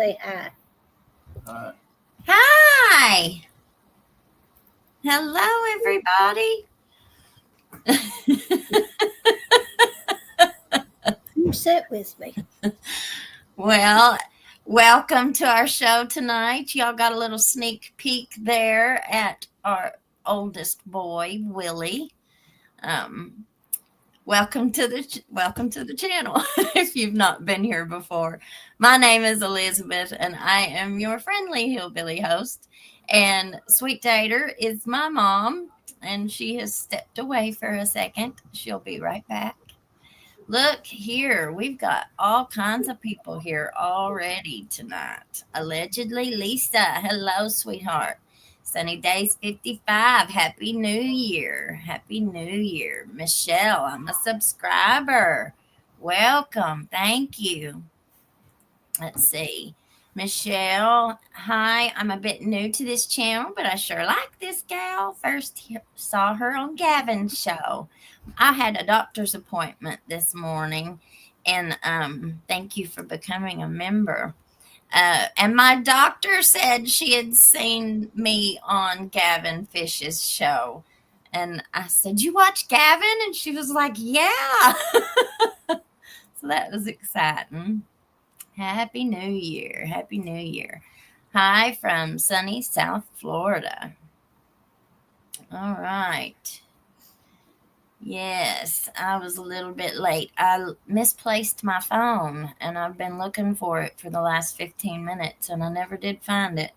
say hi. Hi. Hi. Hello, everybody. You sit with me. Well, welcome to our show tonight. Y'all got a little sneak peek there at our oldest boy, Willie. Welcome to the channel. If you've not been here before, my name is Elizabeth, and I am your friendly hillbilly host. And Sweet Tater is my mom, and she has stepped away for a second. She'll be right back. Look here, we've got all kinds of people here already tonight. Allegedly, Lisa. Hello, sweetheart. Sunny Days 55. Happy New Year. Happy New Year. Michelle, I'm a subscriber. Welcome. Thank you. Let's see. Michelle, hi. I'm a bit new to this channel, but I sure like this gal. First saw her on Gavin's show. I had a doctor's appointment this morning, and thank you for becoming a member. And my doctor said she had seen me on Gavin Fish's show. And I said, "You watch Gavin?" And she was like, "Yeah." So that was exciting. Happy New Year. Happy New Year. Hi from sunny South Florida. All right. Yes, I was a little bit late. I misplaced my phone, and I've been looking for it for the last 15 minutes, and I never did find it.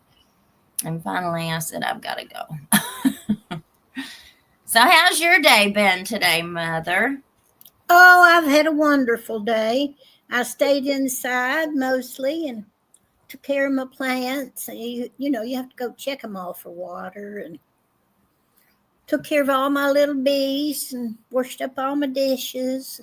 And finally, I said, I've got to go. So how's your day been today, Mother? Oh, I've had a wonderful day. I stayed inside mostly and took care of my plants. You have to go check them all for water, and took care of all my little bees and washed up all my dishes.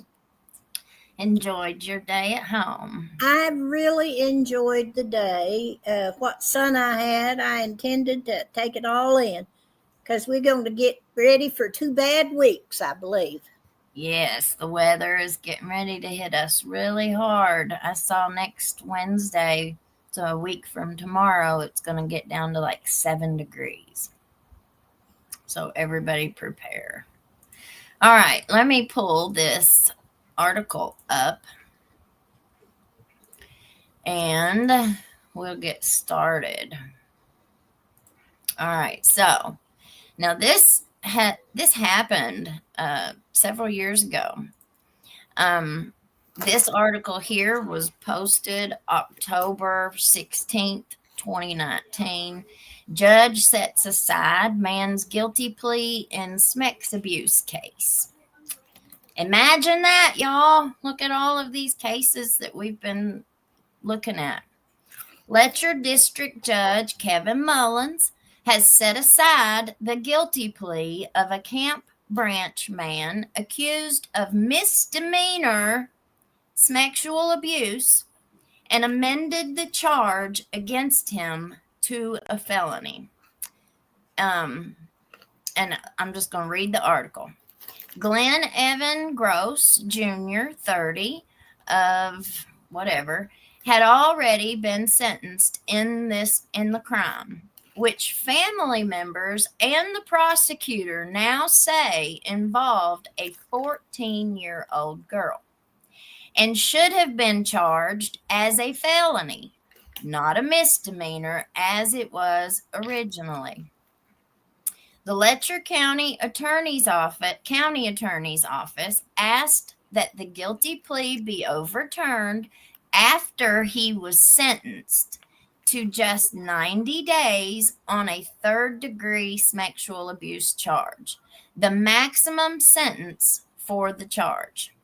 Enjoyed your day at home? I really enjoyed the day. What sun I had, I intended to take it all in because we're going to get ready for 2 bad weeks, I believe. Yes, the weather is getting ready to hit us really hard. I saw next Wednesday, so a week from tomorrow, it's going to get down to like 7 degrees. So everybody prepare. All right, let me pull this article up and we'll get started. All right, so now this happened several years ago. This article here was posted October 16th, 2019. Judge sets aside man's guilty plea in Smeck's abuse case. Imagine that, y'all. Look at all of these cases that we've been looking at. Letcher District Judge Kevin Mullins has set aside the guilty plea of a Camp Branch man accused of misdemeanor sexual abuse and amended the charge against him to a felony. And I'm just going to read the article. Glenn Evan Gross Jr., 30, of whatever, had already been sentenced in the crime, which family members and the prosecutor now say involved a 14-year-old girl, and should have been charged as a felony, not a misdemeanor as it was originally. The Letcher County Attorney's Office asked that the guilty plea be overturned after he was sentenced to just 90 days on a third-degree sexual abuse charge, the maximum sentence for the charge.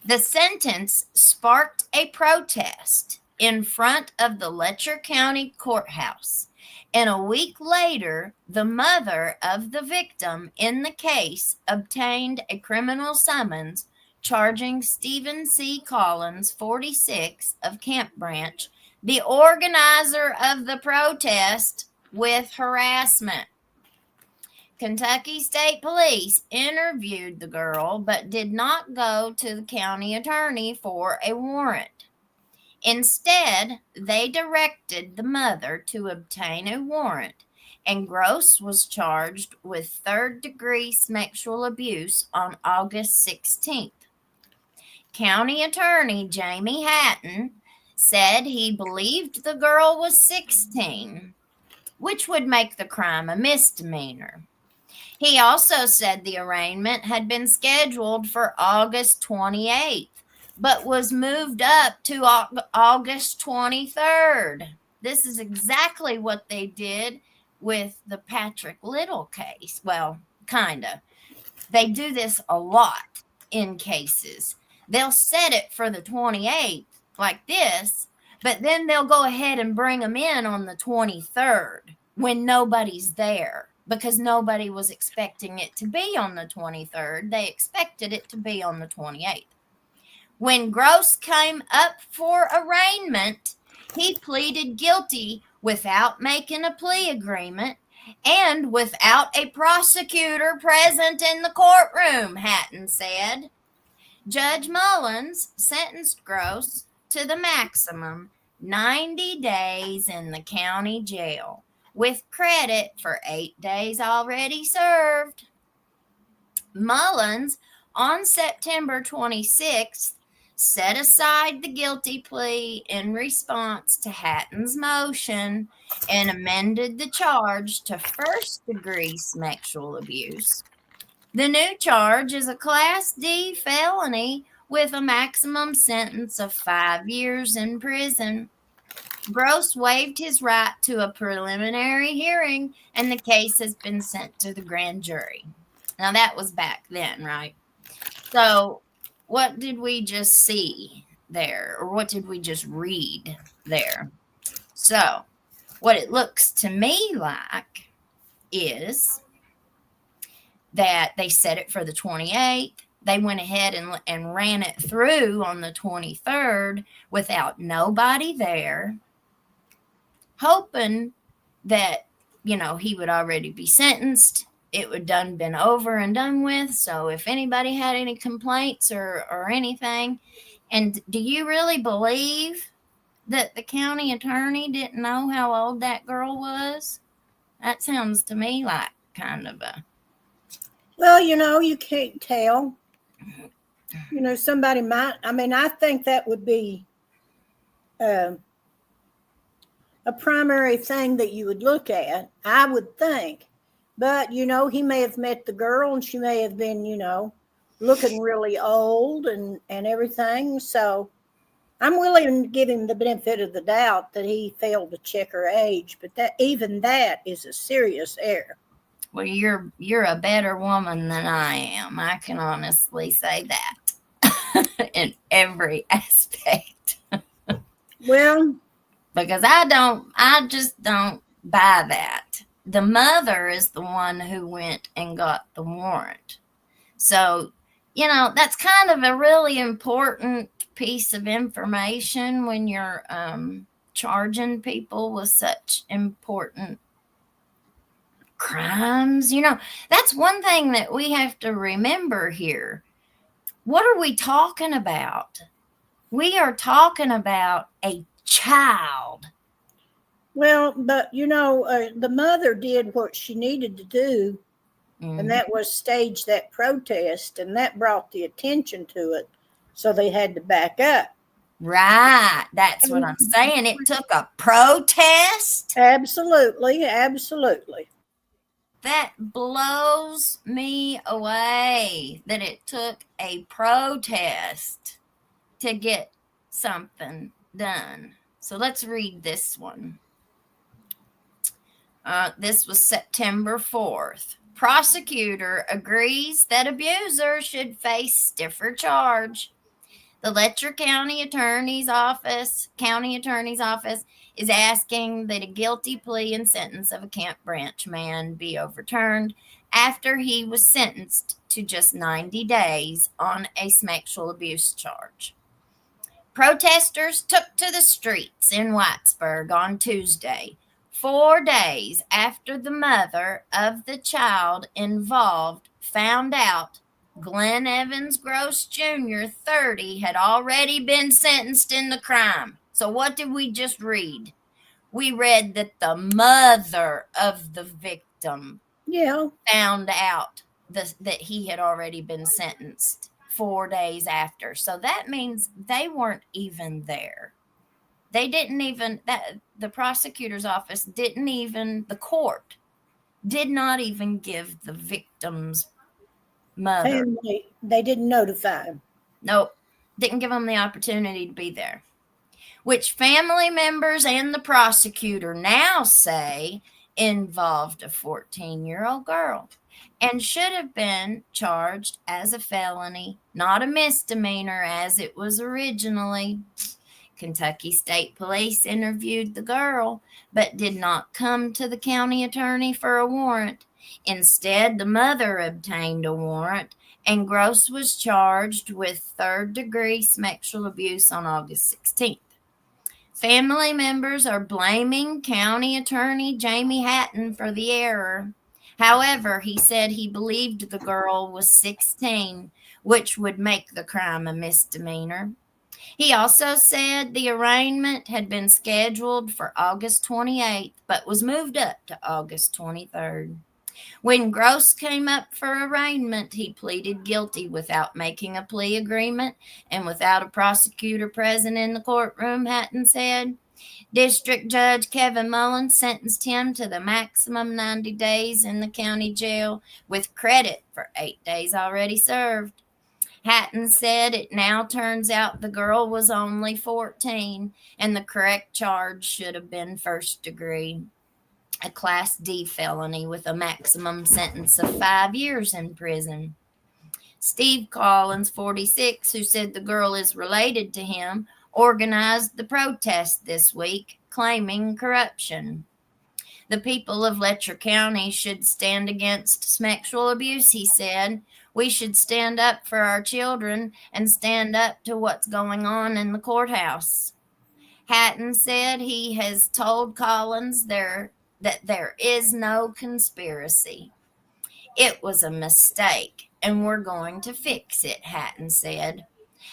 The sentence sparked a protest in front of the Letcher County Courthouse, and a week later, the mother of the victim in the case obtained a criminal summons charging Stephen C. Collins, 46, of Camp Branch, the organizer of the protest, with harassment. Kentucky State Police interviewed the girl but did not go to the county attorney for a warrant. Instead, they directed the mother to obtain a warrant, and Gross was charged with third-degree sexual abuse on August 16th. County Attorney Jamie Hatton said he believed the girl was 16, which would make the crime a misdemeanor. He also said the arraignment had been scheduled for August 28th, but was moved up to August 23rd. This is exactly what they did with the Patrick Little case. Well, kind of. They do this a lot in cases. They'll set it for the 28th, like this, but then they'll go ahead and bring them in on the 23rd when nobody's there, because nobody was expecting it to be on the 23rd. They expected it to be on the 28th. When Gross came up for arraignment, he pleaded guilty without making a plea agreement and without a prosecutor present in the courtroom, Hatton said. Judge Mullins sentenced Gross to the maximum 90 days in the county jail, with credit for 8 days already served. Mullins, on September 26th, set aside the guilty plea in response to Hatton's motion and amended the charge to first-degree sexual abuse. The new charge is a Class D felony with a maximum sentence of 5 years in prison. Gross waived his right to a preliminary hearing, and the case has been sent to the grand jury. Now, that was back then, right? So, what did we just see there? Or what did we just read there? So, what it looks to me like is that they set it for the 28th. They went ahead and ran it through on the 23rd without nobody there, hoping that, he would already be sentenced. It would been over and done with. So if anybody had any complaints or anything, and do you really believe that the county attorney didn't know how old that girl was? That sounds to me like kind of a... Well, you can't tell. Somebody might. I think that would be a primary thing that you would look at, I would think. But, he may have met the girl and she may have been, looking really old and everything. So I'm willing to give him the benefit of the doubt that he failed to check her age. But that is a serious error. Well, you're a better woman than I am. I can honestly say that in every aspect. Well, because I just don't buy that. The mother is the one who went and got the warrant. So, that's kind of a really important piece of information when you're charging people with such important crimes. That's one thing that we have to remember here. What are we talking about? We are talking about a child. Well, but the mother did what she needed to do, and that was stage that protest, and that brought the attention to it, so they had to back up. Right. That's what I'm saying. It took a protest. Absolutely. That blows me away that it took a protest to get something done. So let's read this one. This was September 4th. Prosecutor agrees that abuser should face stiffer charge. The Letcher County Attorney's Office is asking that a guilty plea and sentence of a Camp Branch man be overturned after he was sentenced to just 90 days on a sexual abuse charge. Protesters took to the streets in Whitesburg on Tuesday, 4 days after the mother of the child involved found out Glenn Evans Gross Jr., 30, had already been sentenced in the crime. So what did we just read? We read that the mother of the victim Yeah. found out that he had already been sentenced 4 days after. So that means they weren't even there. They didn't even, that the prosecutor's office didn't even, the court did not even give the victim's mother, Family, they didn't notify him. nope, didn't give them the opportunity to be there, which family members and the prosecutor now say involved a 14-year-old girl and should have been charged as a felony, not a misdemeanor as it was originally. Kentucky State Police interviewed the girl, but did not come to the county attorney for a warrant. Instead, the mother obtained a warrant, and Gross was charged with third-degree sexual abuse on August 16th. Family members are blaming County Attorney Jamie Hatton for the error. However, he said he believed the girl was 16, which would make the crime a misdemeanor. He also said the arraignment had been scheduled for August 28th, but was moved up to August 23rd. When Gross came up for arraignment, he pleaded guilty without making a plea agreement and without a prosecutor present in the courtroom, Hatton said. District Judge Kevin Mullins sentenced him to the maximum 90 days in the county jail with credit for 8 days already served. Hatton said it now turns out the girl was only 14 and the correct charge should have been first degree, a Class D felony with a maximum sentence of 5 years in prison. Steve Collins, 46, who said the girl is related to him, organized the protest this week, claiming corruption. The people of Letcher County should stand against sexual abuse, he said. We should stand up for our children and stand up to what's going on in the courthouse. Hatton said he has told Collins that there is no conspiracy. It was a mistake, and we're going to fix it, Hatton said.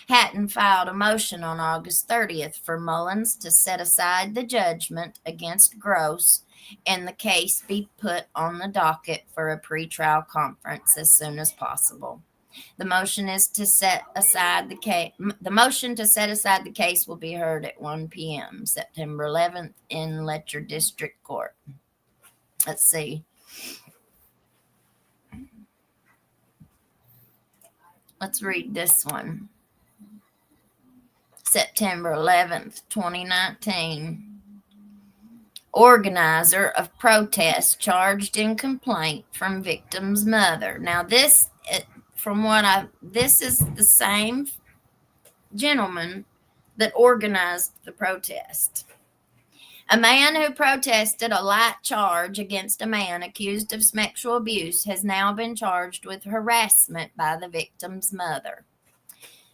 Hatton filed a motion on August 30th for Mullins to set aside the judgment against Gross and the case be put on the docket for a pretrial conference as soon as possible. The motion to set aside the case will be heard at 1 p.m. September 11th in Letcher District Court. Let's see. Let's read this one. September 11th, 2019. Organizer of protest charged in complaint from victim's mother. Now this is the same gentleman that organized the protest. A man who protested a light charge against a man accused of sexual abuse has now been charged with harassment by the victim's mother.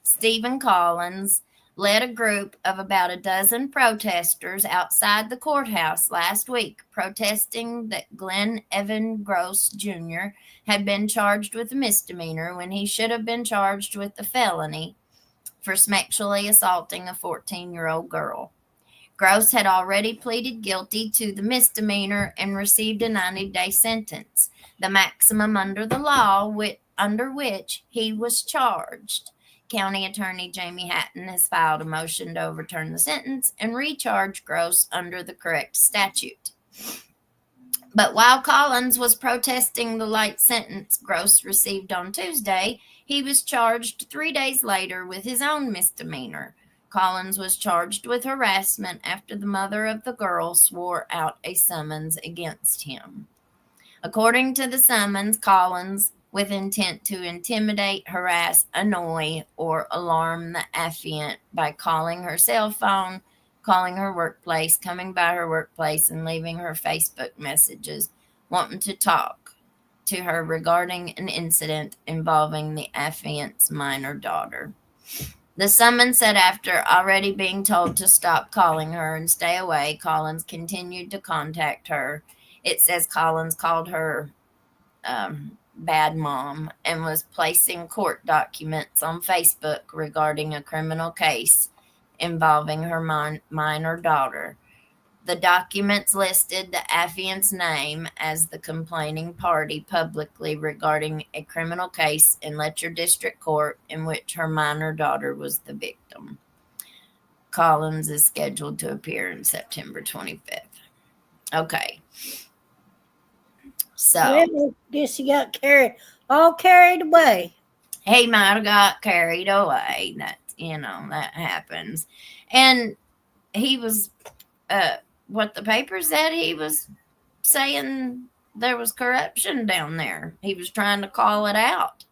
Stephen Collins led a group of about a dozen protesters outside the courthouse last week, protesting that Glenn Evan Gross Jr. had been charged with a misdemeanor when he should have been charged with a felony for sexually assaulting a 14-year-old girl. Gross had already pleaded guilty to the misdemeanor and received a 90-day sentence, the maximum under the law under which he was charged. County Attorney Jamie Hatton has filed a motion to overturn the sentence and recharge Gross under the correct statute. But while Collins was protesting the light sentence Gross received on Tuesday, he was charged 3 days later with his own misdemeanor. Collins was charged with harassment after the mother of the girl swore out a summons against him. According to the summons, Collins, with intent to intimidate, harass, annoy, or alarm the affiant by calling her cell phone, calling her workplace, coming by her workplace, and leaving her Facebook messages, wanting to talk to her regarding an incident involving the affiant's minor daughter. The summons said after already being told to stop calling her and stay away, Collins continued to contact her. It says Collins called her bad mom and was placing court documents on Facebook regarding a criminal case involving her minor daughter. The documents listed the affiant's name as the complaining party publicly regarding a criminal case in Letcher District Court in which her minor daughter was the victim. Collins is scheduled to appear on September 25th. Okay. So, Well, I guess he got carried away. he might have got carried away. That, that happens. And he was, what the paper said, he was saying there was corruption down there. He was trying to call it out.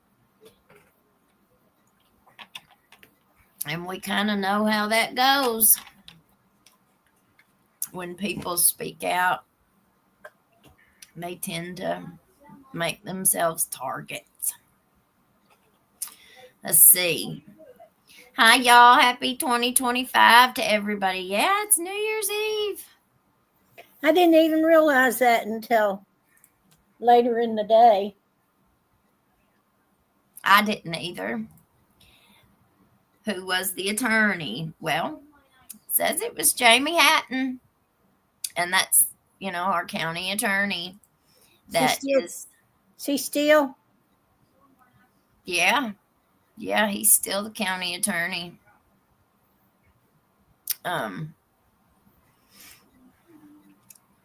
And we kind of know how that goes. When people speak out, they tend to make themselves targets. Let's see. Hi, y'all. Happy 2025 to everybody. Yeah, it's New Year's Eve. I didn't even realize that until later in the day. I didn't either. Who was the attorney? Well, it says it was Jamie Hatton. And that's, our county attorney. That is. Is he still? Yeah. Yeah, he's still the county attorney.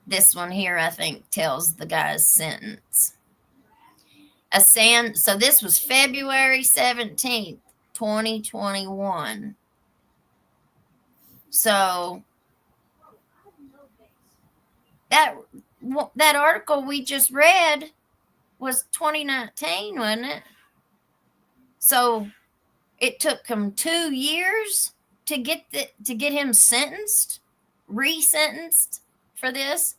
This one here, I think, tells the guy's sentence. So this was February 17th, 2021. So that article we just read was 2019, wasn't it? So it took him 2 years to get him sentenced, resentenced for this.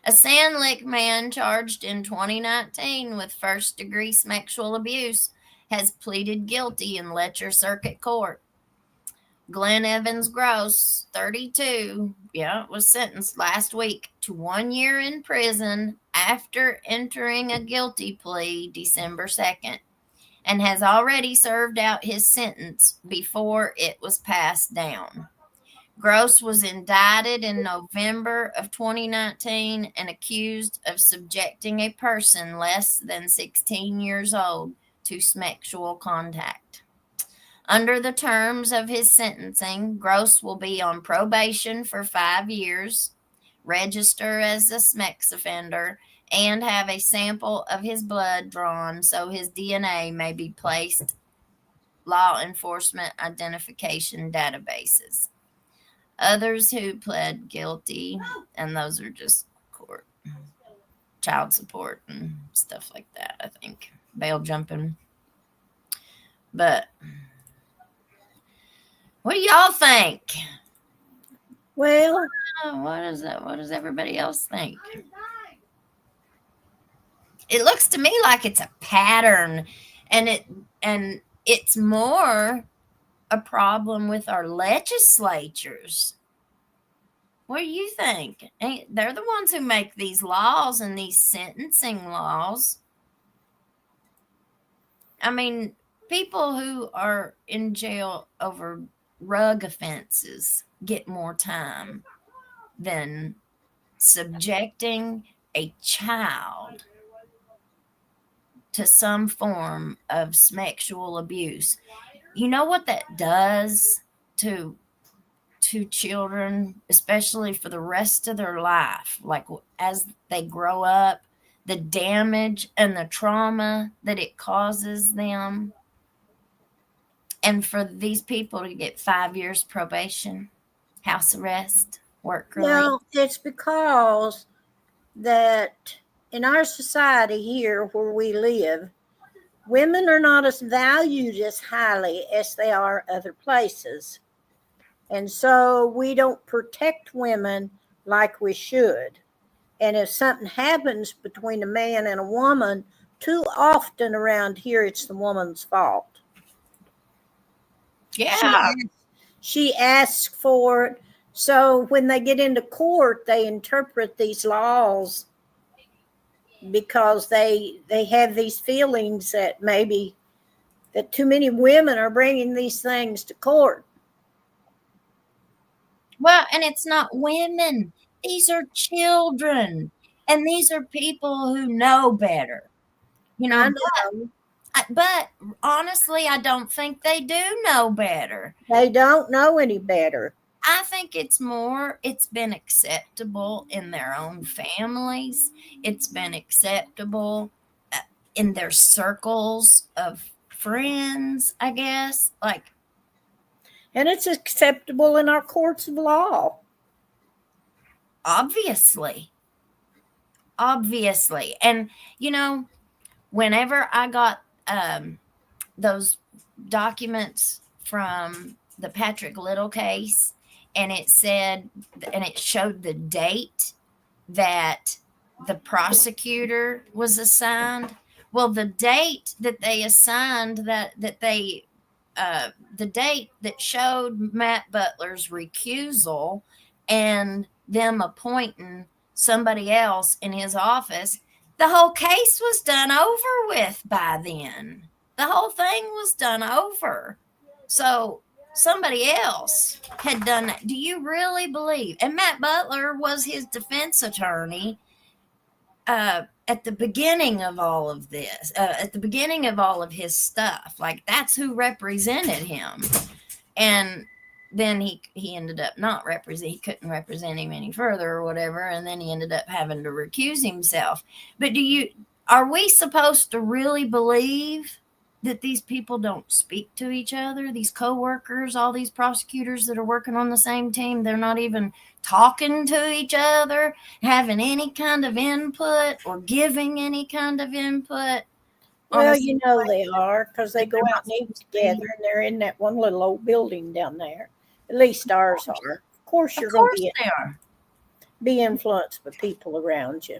A Sand Lick man charged in 2019 with first-degree sexual abuse has pleaded guilty in Letcher Circuit Court. Glenn Evans Gross, 32, was sentenced last week to 1 year in prison after entering a guilty plea December 2nd, and has already served out his sentence before it was passed down. Gross was indicted in November of 2019 and accused of subjecting a person less than 16 years old to sexual contact. Under the terms of his sentencing, Gross will be on probation for 5 years, register as a sex offender, and have a sample of his blood drawn so his DNA may be placed law enforcement identification databases. Others who pled guilty, and those are just court, child support and stuff like that, I think. Bail jumping. But what do y'all think? Well, what does everybody else think? It looks to me like it's a pattern, and it's more a problem with our legislatures. What do you think? They're the ones who make these laws and these sentencing laws. I mean, people who are in jail over rug offenses get more time than subjecting a child to some form of sexual abuse. You know what that does to children, especially for the rest of their life, like as they grow up, the damage and the trauma that it causes them. And for these people to get 5 years probation, house arrest, work release. No, it's because that in our society here where we live, women are not as valued as highly as they are other places. And so we don't protect women like we should. And if something happens between a man and a woman, too often around here, it's the woman's fault. Yeah. She asks for it. So when they get into court, they interpret these laws because they have these feelings that maybe that too many women are bringing these things to court. Well, and it's not women. These are children. And these are people who know better. You I know, know. but honestly, I don't think they do know better. They don't know any better. I think it's been acceptable in their own families. It's been acceptable in their circles of friends, I guess. Like, And it's acceptable in our courts of law. obviously. Obviously. And, whenever I got those documents from the Patrick Little case, and it showed the date that the prosecutor was assigned. Well, the date that they assigned the date that showed Matt Butler's recusal and them appointing somebody else in his office, the whole case was done over with by then. The whole thing was done over. So somebody else had done that. Do you really believe? And Matt Butler was his defense attorney at the beginning of all of this, at the beginning of all of his stuff. Like, that's who represented him. And then he ended up not he couldn't represent him any further or whatever, and then he ended up having to recuse himself. But are we supposed to really believe that these people don't speak to each other, these co-workers, all these prosecutors that are working on the same team? They're not even talking to each other, having any kind of input or giving any kind of input. Well, you know they are, because they go out and eat together, and they're in that one little old building down there. At least ours are. Of course, you're going to be influenced by people around you.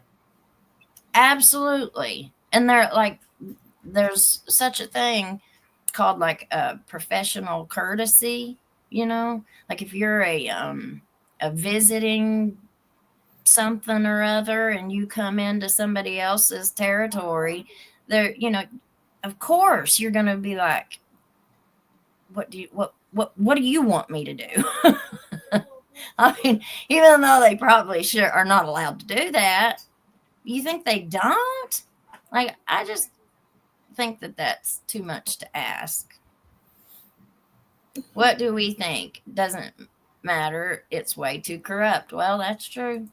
Absolutely. And they're like, there's such a thing called like a professional courtesy, like if you're a visiting something or other and you come into somebody else's territory, there, of course you're going to be like, what do you want me to do? I mean, even though they probably are not allowed to do that, you think they don't? Like, I just think that that's too much to ask. What do we think? Doesn't matter. It's way too corrupt. Well, that's true.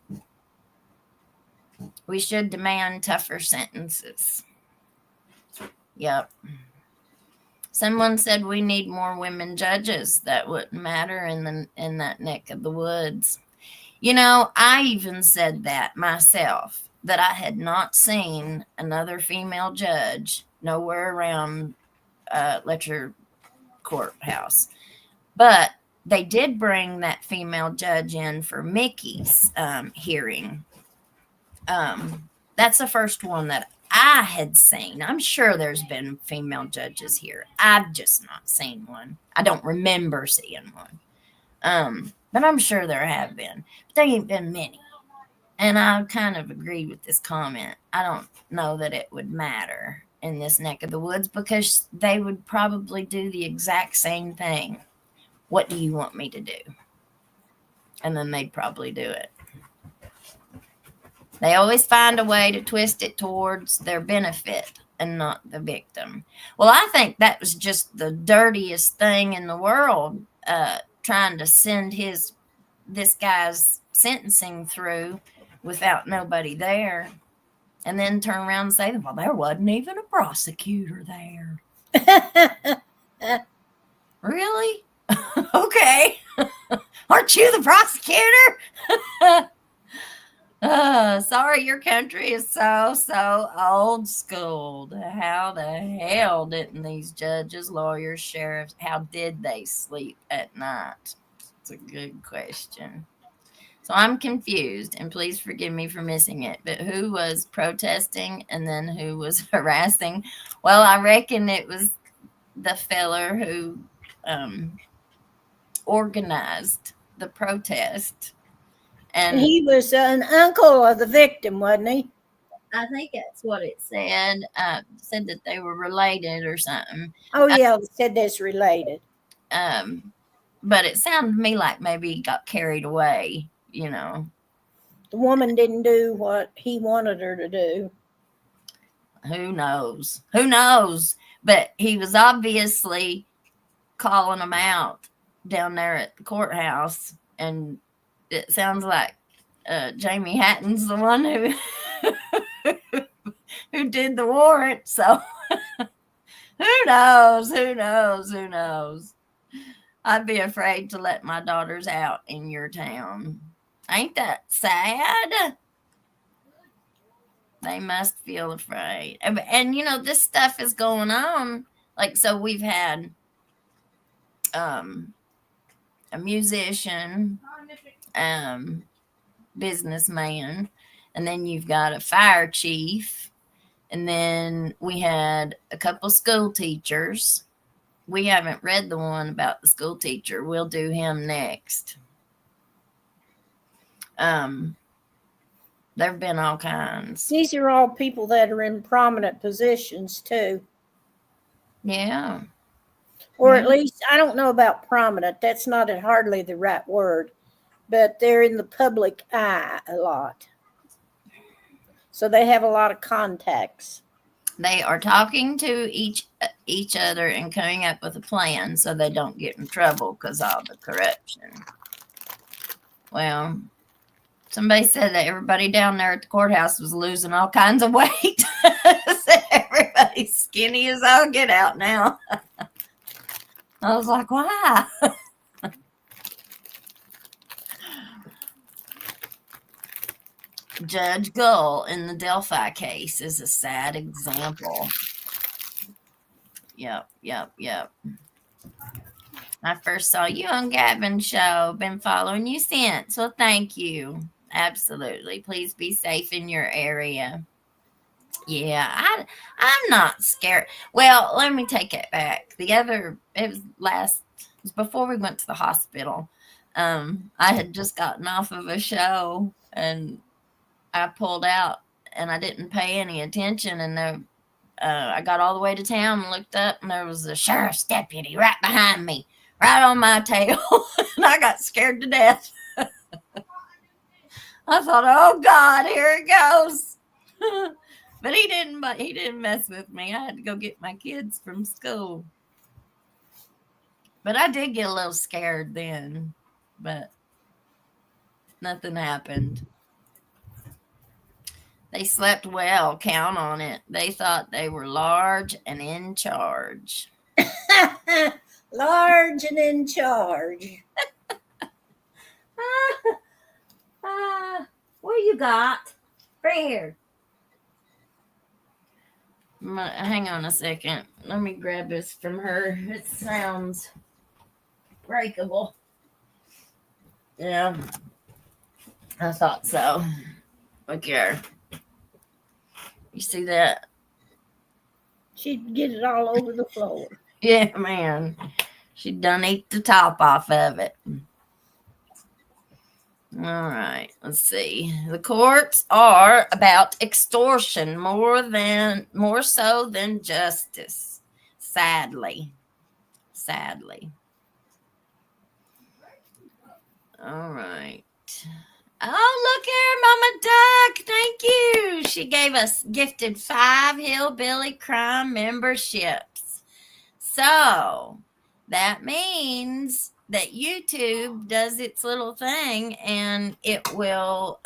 We should demand tougher sentences. Yep. Someone said we need more women judges. That wouldn't matter in that neck of the woods. I even said that myself, that I had not seen another female judge nowhere around Letcher Courthouse. But they did bring that female judge in for Mickey's hearing. That's the first one that I had seen. I'm sure there's been female judges here. I've just not seen one. I don't remember seeing one. But I'm sure there have been. But there ain't been many. And I kind of agree with this comment. I don't know that it would matter in this neck of the woods, because they would probably do the exact same thing. What do you want me to do? And then they'd probably do it. They always find a way to twist it towards their benefit and not the victim. Well, I think that was just the dirtiest thing in the world, trying to send this guy's sentencing through without nobody there, and then turn around and say, well, there wasn't even a prosecutor there. Really? Okay. Aren't you the prosecutor? Sorry, your country is so old school. How the hell didn't these judges, lawyers, sheriffs, how did they sleep at night? It's a good question. So I'm confused, and please forgive me for missing it. But who was protesting and then who was harassing? Well, I reckon it was the feller who organized the protest. And he was an uncle of the victim, wasn't he? I think that's what it said. Said that they were related or something. Oh, yeah, it said that's related. but it sounded to me like maybe he got carried away, you know. The woman didn't do what he wanted her to do. Who knows? Who knows? But he was obviously calling them out down there at the courthouse, and it sounds like Jamie Hatton's the one who who did the warrant. So who knows? Who knows? Who knows? I'd be afraid to let my daughters out in your town. Ain't that sad? They must feel afraid. And you know, this stuff is going on. Like, so we've had a musician, businessman, and then you've got a fire chief, and then we had a couple school teachers. We haven't read the one about the school teacher. We'll do him next. There have been all kinds. These are all people that are in prominent positions too. Yeah. Or at least, I don't know about prominent. That's not hardly the right word. But they're in the public eye a lot. So they have a lot of contacts. They are talking to each other and coming up with a plan so they don't get in trouble because of the corruption. Well, somebody said that everybody down there at the courthouse was losing all kinds of weight. Everybody's skinny as all get out now. I was like, why? Judge Gull in the Delphi case is a sad example. Yep. I first saw you on Gavin's show. Been following you since. Well, thank you. Absolutely. Please be safe in your area. Yeah, I'm not scared. Well, let me take it back. It was before we went to the hospital. I had just gotten off of a show and I pulled out and I didn't pay any attention. And I got all the way to town and looked up and there was a sheriff's deputy right behind me, right on my tail. And I got scared to death. I thought, oh God, here it goes. But he didn't mess with me. I had to go get my kids from school. But I did get a little scared then. But nothing happened. They slept well, count on it. They thought they were large and in charge. Large and in charge. What you got? Right here. Hang on a second. Let me grab this from her. It sounds breakable. Yeah. I thought so. Look here. You see that? She'd get it all over the floor. Yeah, man. She done ate the top off of it. All right, let's see. The courts are about extortion more so than justice. Sadly. All right. Oh, look here, Mama Duck. Thank you. She gifted 5 Hillbilly Crime memberships. So that means that YouTube does its little thing and it will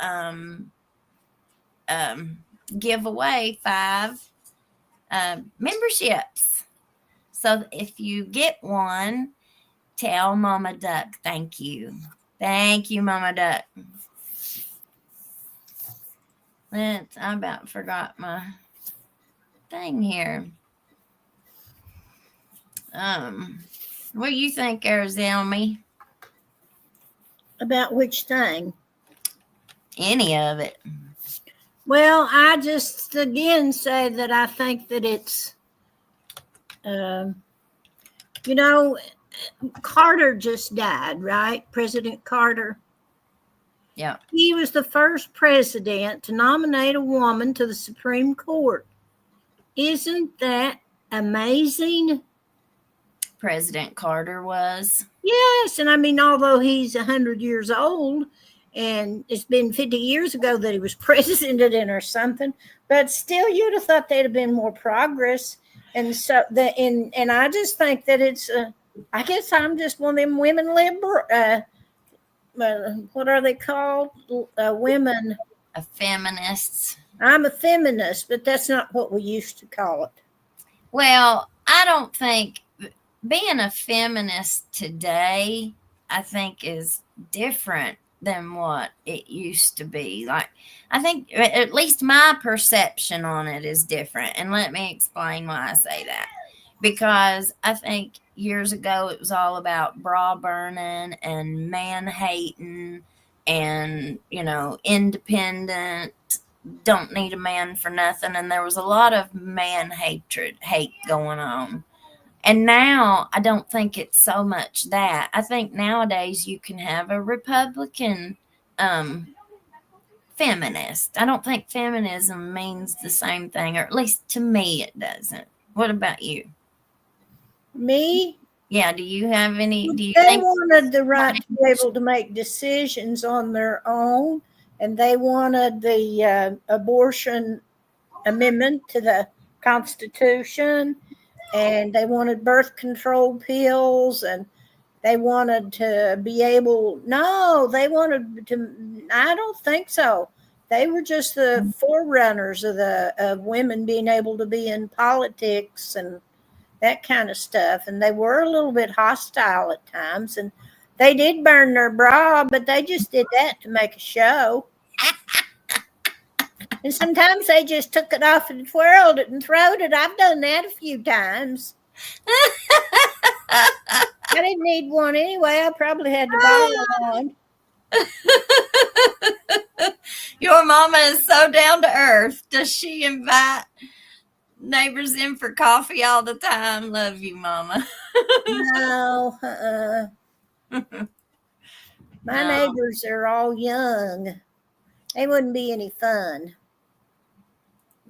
give away 5 memberships. So if you get one, tell Mama Duck thank you. Thank you, Mama Duck. I about forgot my thing here. What do you think, Arizona? About which thing? Any of it. Well, I just again say that I think that it's, Carter just died, right? President Carter. Yeah. He was the first president to nominate a woman to the Supreme Court. Isn't that amazing? President Carter was. Yes, and I mean, although he's 100 years old, and it's been 50 years ago that he was president or something, but still, you'd have thought there'd have been more progress. And so and I just think that it's. I guess I'm just one of them women liberal. What are they called? Women. A feminist. I'm a feminist, but that's not what we used to call it. Well, I don't think being a feminist today, I think, is different than what it used to be. Like, I think at least my perception on it is different. And let me explain why I say that. Because I think years ago it was all about bra burning and man hating and, independent, don't need a man for nothing. And there was a lot of man hate going on. And now I don't think it's so much that. I think nowadays you can have a Republican feminist. I don't think feminism means the same thing, or at least to me it doesn't. What about you? Me? Yeah, do you have any? Do you They think wanted the right to be able to make decisions on their own, and they wanted the abortion amendment to the Constitution, and they wanted birth control pills, and they wanted to be able. No, they wanted to. I don't think so. They were just the forerunners of women being able to be in politics and that kind of stuff. And they were a little bit hostile at times, and they did burn their bra, but they just did that to make a show. And sometimes they just took it off and twirled it and throwed it. I've done that a few times. I didn't need one anyway. I probably had to buy one. Your mama is so down to earth? Does she invite neighbors in for coffee all the time? Love you, Mama. No. My neighbors are all young. They wouldn't be any fun.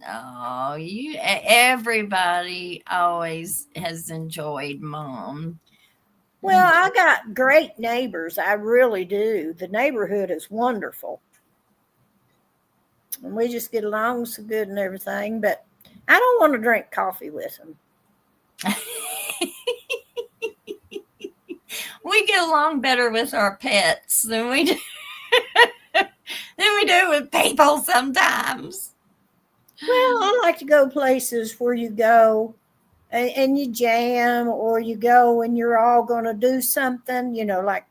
Oh, everybody always has enjoyed Mom. Well, I got great neighbors. I really do. The neighborhood is wonderful. And we just get along so good and everything, but I don't want to drink coffee with them. We get along better with our pets than we do with people sometimes. Well, I like to go places where you go and you jam, or you go and you're all going to do something, like,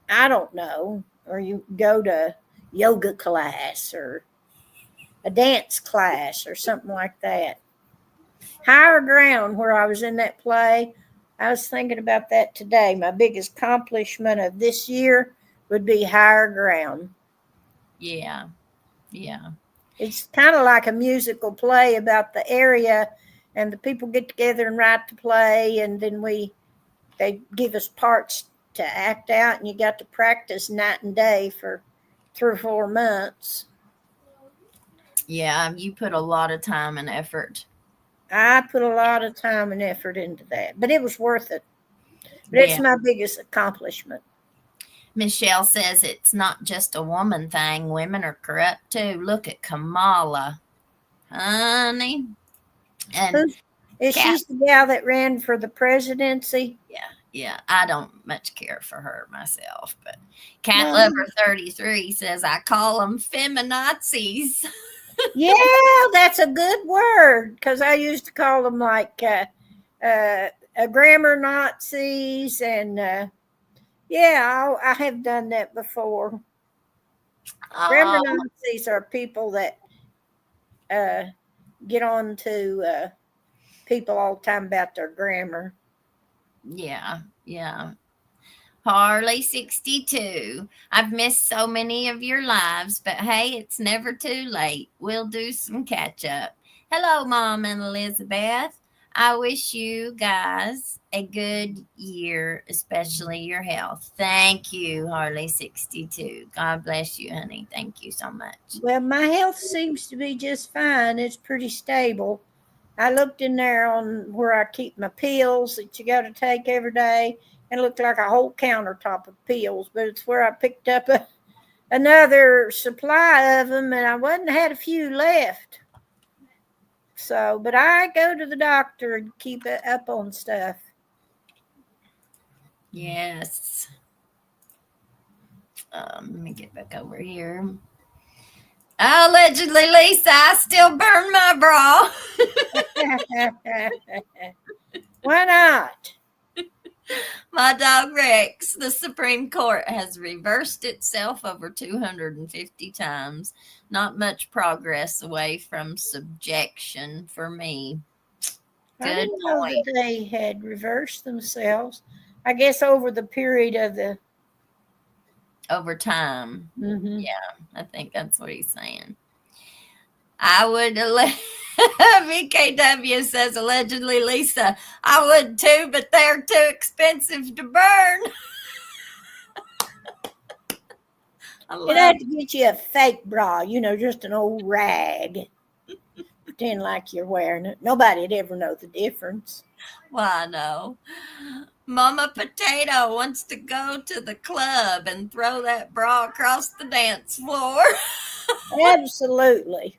I don't know, or you go to yoga class or a dance class or something like that. Higher Ground, where I was in that play, I was thinking about that today. My biggest accomplishment of this year would be Higher Ground. Yeah. It's kind of like a musical play about the area, and the people get together and write the play, and then they give us parts to act out, and you got to practice night and day for 3 or 4 months. Yeah, you put a lot of time and effort. I put a lot of time and effort into that, but it was worth it. But it's my biggest accomplishment. Michelle says it's not just a woman thing. Women are corrupt too. Look at Kamala, honey. And is she the gal that ran for the presidency? Yeah. I don't much care for her myself, but Cat Lover 33 says I call them feminazis. Yeah, that's a good word, because I used to call them like grammar Nazis, and I have done that before. Grammar Nazis are people that get on to people all the time about their grammar. Yeah. Harley 62. I've missed so many of your lives, but hey, it's never too late. We'll do some catch up. Hello, Mom and Elizabeth. I wish you guys a good year, especially your health. Thank you, Harley 62. God bless you, honey. Thank you so much. Well, my health seems to be just fine. It's pretty stable. I looked in there on where I keep my pills that you got to take every day, and it looked like a whole countertop of pills, but it's where I picked up another supply of them, and I wasn't had a few left. So, but I go to the doctor and keep it up on stuff. Yes. Let me get back over here. Allegedly, Lisa, I still burn my bra. Why not? My dog Rex. The Supreme Court has reversed itself over 250 times. Not much progress away from subjection for me. I Good didn't know point. that they had reversed themselves. I guess over the period of the. Over time. Mm-hmm. Yeah, I think that's what he's saying. I would. VKW says allegedly, Lisa. I would too, but they're too expensive to burn. You'd have to get you a fake bra, just an old rag. Pretend like you're wearing it. Nobody'd ever know the difference. Well, I know. Mama Potato wants to go to the club and throw that bra across the dance floor. Absolutely.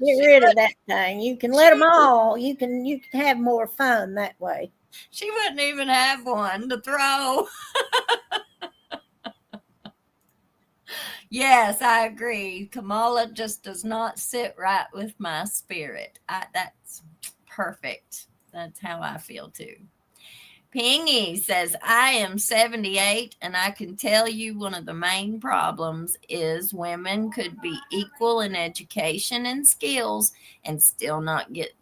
Get rid of that thing. You can let them all. You can have more fun that way. She wouldn't even have one to throw. Yes, I agree. Kamala just does not sit right with my spirit. That's perfect. That's how I feel too. Pingy says, I am 78 and I can tell you one of the main problems is women could be equal in education and skills and still not get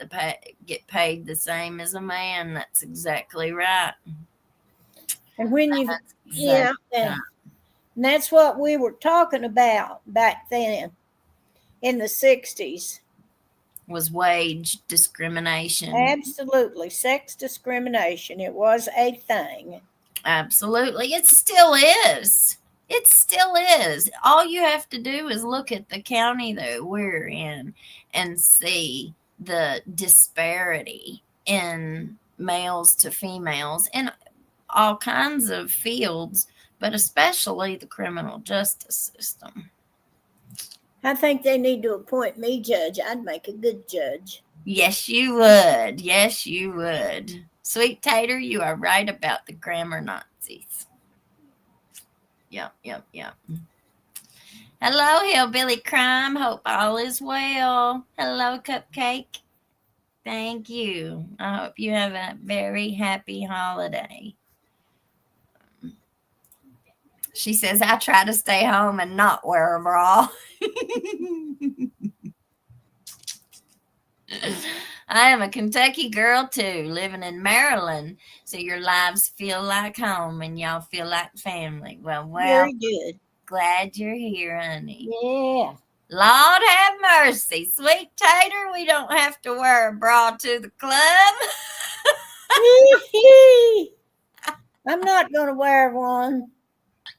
paid the same as a man. That's exactly right. And when you, and that's what we were talking about back then in the 60s. Was wage discrimination. Absolutely. Sex discrimination. It was a thing. Absolutely. It still is. It still is. All you have to do is look at the county that we're in and see the disparity in males to females in all kinds of fields, but especially the criminal justice system. I think they need to appoint me judge. I'd make a good judge. Yes, you would. Yes, you would. Sweet Tater, you are right about the grammar Nazis. Yep. Hello, Hillbilly Crime. Hope all is well. Hello, Cupcake. Thank you. I hope you have a very happy holiday. She says, I try to stay home and not wear a bra. I am a Kentucky girl too, living in Maryland. So your lives feel like home and y'all feel like family. Well, Very good. Glad you're here, honey. Yeah. Lord have mercy. Sweet Tater, we don't have to wear a bra to the club. I'm not going to wear one.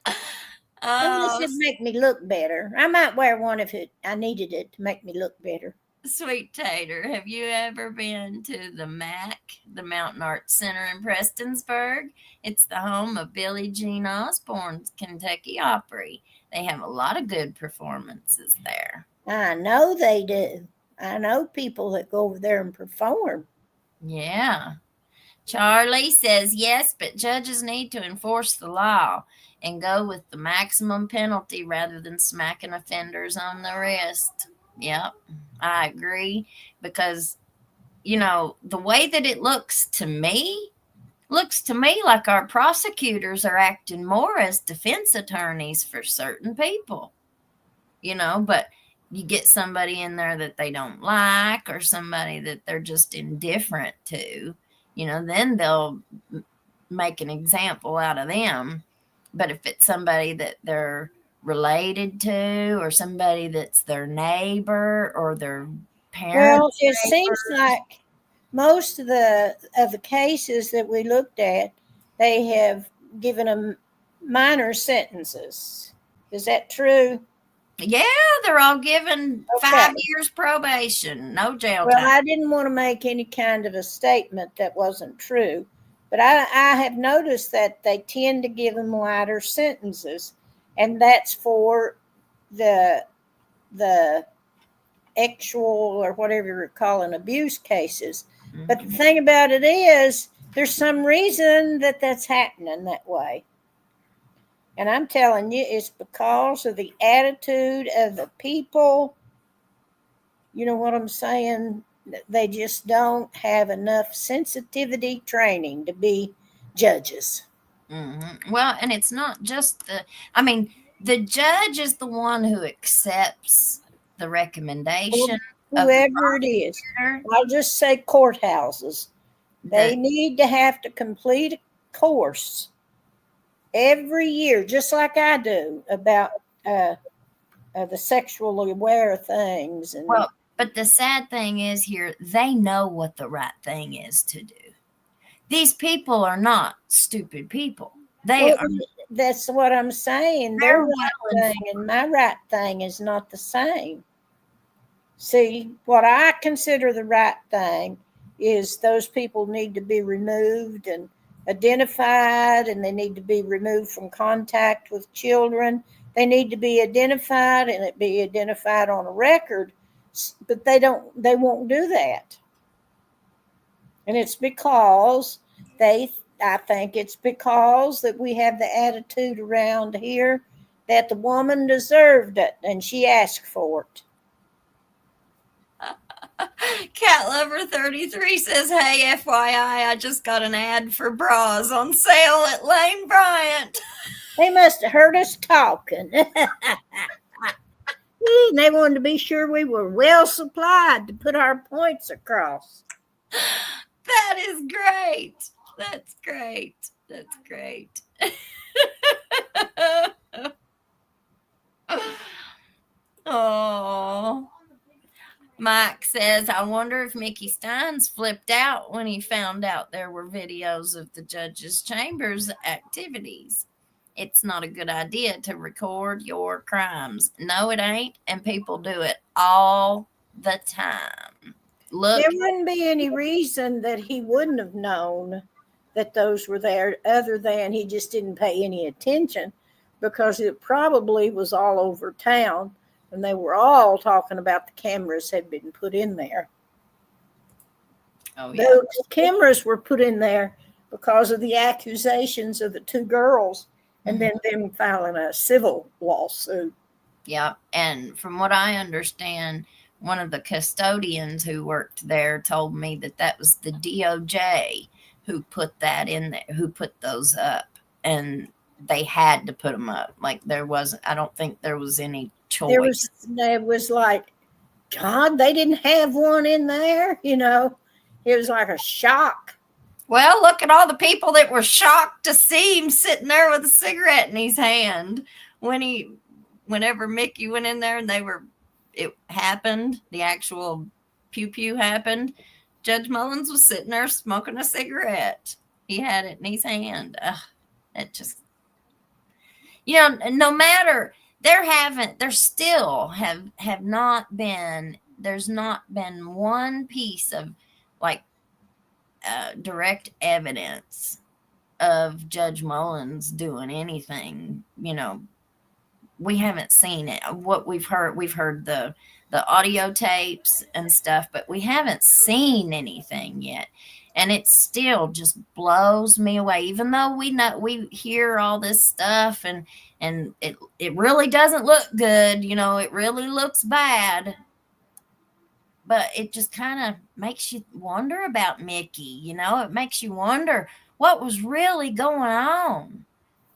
Oh, Unless it'd make me look better. I might wear one if I needed it to make me look better. Sweet Tater, have you ever been to the MAC, the Mountain Arts Center in Prestonsburg? It's the home of Billie Jean Osborne's Kentucky Opry. They have a lot of good performances there. I know they do. I know people that go over there and perform. Yeah. Charlie says, yes, but judges need to enforce the law and go with the maximum penalty rather than smacking offenders on the wrist. Yep, I agree. Because, the way that it looks to me like our prosecutors are acting more as defense attorneys for certain people. But you get somebody in there that they don't like or somebody that they're just indifferent to, then they'll make an example out of them. But if it's somebody that they're related to or somebody that's their neighbor or their parents. Well, it seems like most of the cases that we looked at, they have given them minor sentences. Is that true? Yeah, they're all given Okay. 5 years probation, no jail Well, time. I didn't want to make any kind of a statement that wasn't true, but I have noticed that they tend to give them lighter sentences, and that's for the the actual or whatever you're calling abuse cases. But the thing about it is, there's some reason that that's happening that way. And I'm telling you, it's because of the attitude of the people. You know what I'm saying? They just don't have enough sensitivity training to be judges. Well, and it's not just I mean, the judge is the one who accepts the recommendation of the Whoever it is, prosecutor. I'll just say courthouses. They The need to have to complete a course every year, just like I do, about the sexually aware things. And Well, but the sad thing is here, they know what the right thing is to do. These people are not stupid people. They well, are that's what I'm saying. Their they're right well thing and my right thing is not the same. See, what I consider the right thing is those people need to be removed and identified, and they need to be removed from contact with children. They need to be identified and it be identified on a record, but they won't do that. And it's because I think it's because that we have the attitude around here that the woman deserved it and she asked for it. Cat Lover 33 says, "Hey, FYI, I just got an ad for bras on sale at Lane Bryant." They must have heard us talking. They wanted to be sure we were well supplied to put our points across. That is great. That's great. That's great. Oh. Mike says, "I wonder if Mickey Stein's flipped out when he found out there were videos of the judge's chamber's activities. It's not a good idea to record your crimes. No, it ain't. And people do it all the time. Look, There wouldn't be any reason that he wouldn't have known that those were there, other than he just didn't pay any attention, because it probably was all over town and they were all talking about the cameras had been put in there. oh, yeah. Those cameras were put in there because of the accusations of the two girls and then them filing a civil lawsuit. Yeah. And from what I understand, one of the custodians who worked there told me that that was the DOJ who put that in there, who put those up. And they had to put them up. Like there wasn't, I don't think there was any choice. There was like, God, they didn't have one in there, you know. It was like a shock. Well, look at all the people that were shocked to see him sitting there with a cigarette in his hand whenever Mickey went in there and it happened, the actual pew pew happened. Judge Mullins was sitting there smoking a cigarette. He had it in his hand. It just, no matter, there still have not been, there's not been one piece of like direct evidence of Judge Mullins doing anything. We haven't seen it. What we've heard the audio tapes and stuff, but we haven't seen anything yet. And it still just blows me away, even though we hear all this stuff and it really doesn't look good. It really looks bad. But it just kind of makes you wonder about Mickey. It makes you wonder what was really going on.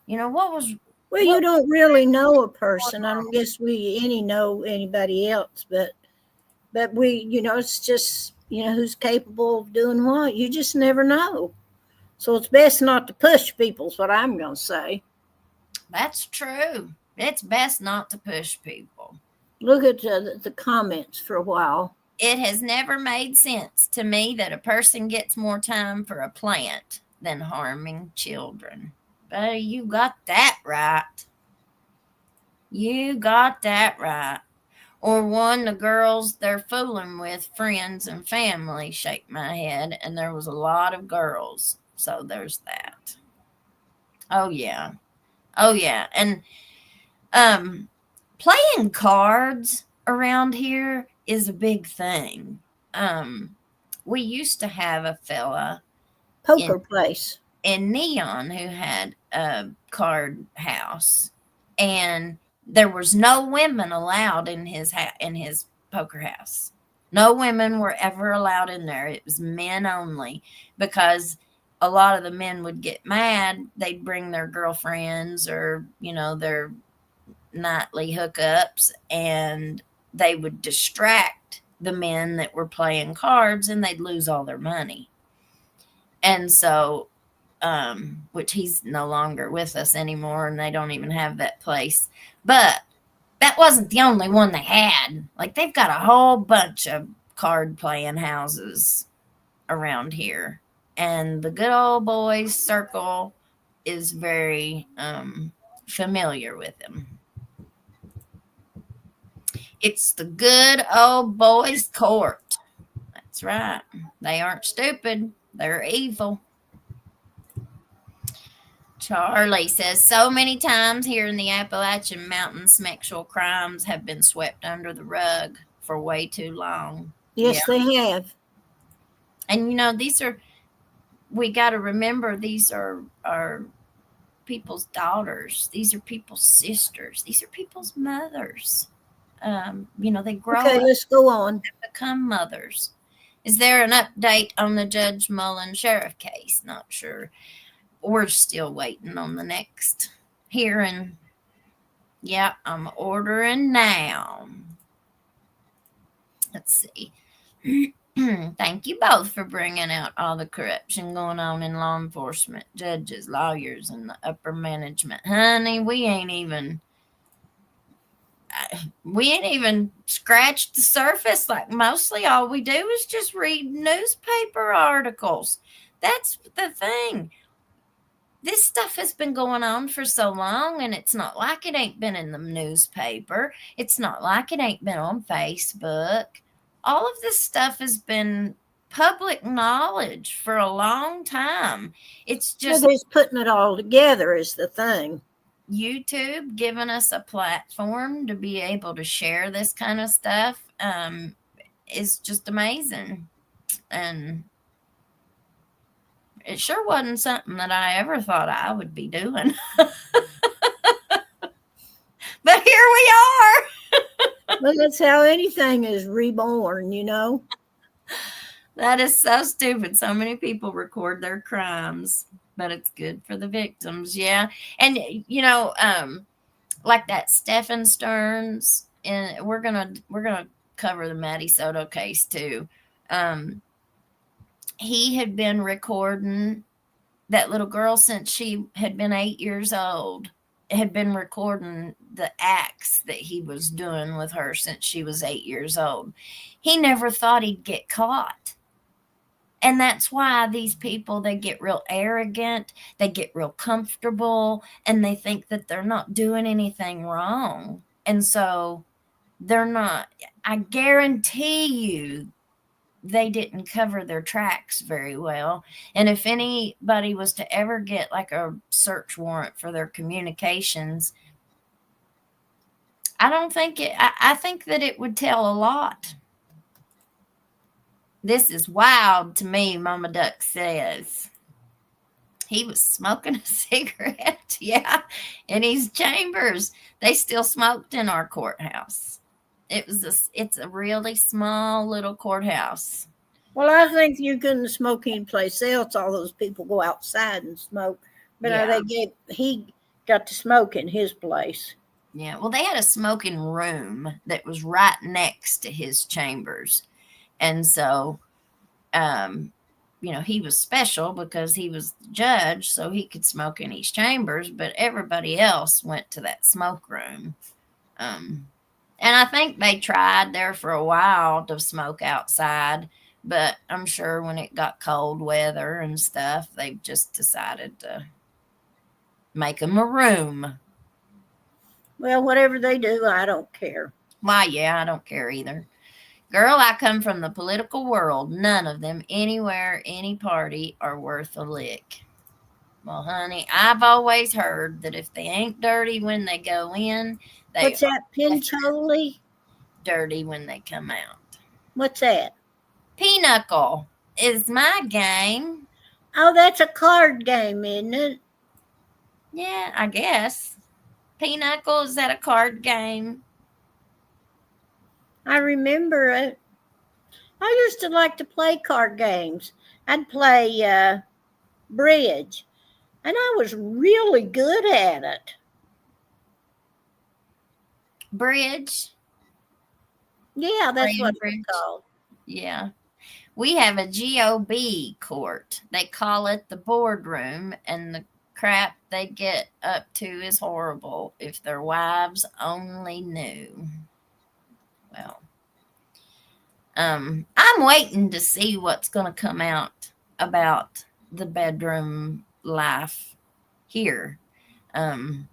What was. Well, you don't really know a person. I don't guess we know anybody else, but we, it's just, who's capable of doing what. You just never know. So it's best not to push people, is what I'm going to say. That's true. It's best not to push people. Look at the comments for a while. It has never made sense to me that a person gets more time for a plant than harming children. You got that right. You got that right. Or one the girls they're fooling with, friends and family, shake my head. And there was a lot of girls. So there's that. Oh, yeah. Oh, yeah. And playing cards around here is a big thing. Um, we used to have a fella in Poker place. Neon who had a card house, and there was no women allowed in his poker house. No women were ever allowed in there. It was men only, because a lot of the men would get mad. They'd bring their girlfriends or their nightly hookups, and they would distract the men that were playing cards, and they'd lose all their money. And so which he's no longer with us anymore, and they don't even have that place. But that wasn't the only one they had. Like, they've got a whole bunch of card playing houses around here, and the good old boys circle is very familiar with them. It's the good old boys court. That's right. They aren't stupid, they're evil. Charlie says, so many times here in the Appalachian Mountains, sexual crimes have been swept under the rug for way too long. Yes, they have. And we got to remember, these are people's daughters. These are people's sisters. These are people's mothers. They grow Okay, up let's go on. and become mothers. Is there an update on the Judge Mullen sheriff case? Not sure. We're still waiting on the next hearing. Yeah, I'm ordering now. Let's see. Thank you both for bringing out all the corruption going on in law enforcement, judges, lawyers, and the upper management. Honey, we ain't even scratched the surface. Like, mostly all we do is just read newspaper articles. That's the thing. This stuff has been going on for so long, and it's not like it ain't been in the newspaper. It's not like it ain't been on Facebook. All of this stuff has been public knowledge for a long time. It's just Nobody's putting it all together is the thing. YouTube giving us a platform to be able to share this kind of stuff is just amazing. And it sure wasn't something that I ever thought I would be doing. But here we are. Well, that's how anything is reborn, That is so stupid. So many people record their crimes, but it's good for the victims. Yeah. And, like that Stephen Stearns, and we're going to cover the Maddie Soto case too. He had been recording that little girl since she had been 8 years old, had been recording the acts that he was doing with her since she was 8 years old. He never thought he'd get caught. And that's why these people, they get real arrogant, they get real comfortable, and they think that they're not doing anything wrong. And so they're not, I guarantee you, they didn't cover their tracks very well. And if anybody was to ever get like a search warrant for their communications, I think that it would tell a lot. This is wild to me, Mama Duck says. He was smoking a cigarette, yeah, in his chambers. They still smoked in our courthouse. It's a really small little courthouse. Well, I think you couldn't smoke anyplace else. All those people go outside and smoke. But Yeah. he got to smoke in his place. Yeah, well, they had a smoking room that was right next to his chambers. And so, he was special because he was the judge, so he could smoke in his chambers, but everybody else went to that smoke room. And I think they tried there for a while to smoke outside, but I'm sure when it got cold weather and stuff, they just decided to make them a room. Well, whatever they do, I don't care. Why, yeah, I don't care either. Girl, I come from the political world. None of them, anywhere, any party, are worth a lick. Well, honey, I've always heard that if they ain't dirty when they go in, they What's that, are pincholi? dirty when they come out. What's that? Pinochle is my game. Oh, that's a card game, isn't it? Yeah, I guess. Pinochle, is that a card game? I remember it. I used to like to play card games. I'd play bridge, and I was really good at it. Bridge. Yeah, that's what Bridge. it's called. Yeah. We have a GOB court. They call it the boardroom, and the crap they get up to is horrible. If their wives only knew. Well, I'm waiting to see what's going to come out about the bedroom life here. I'm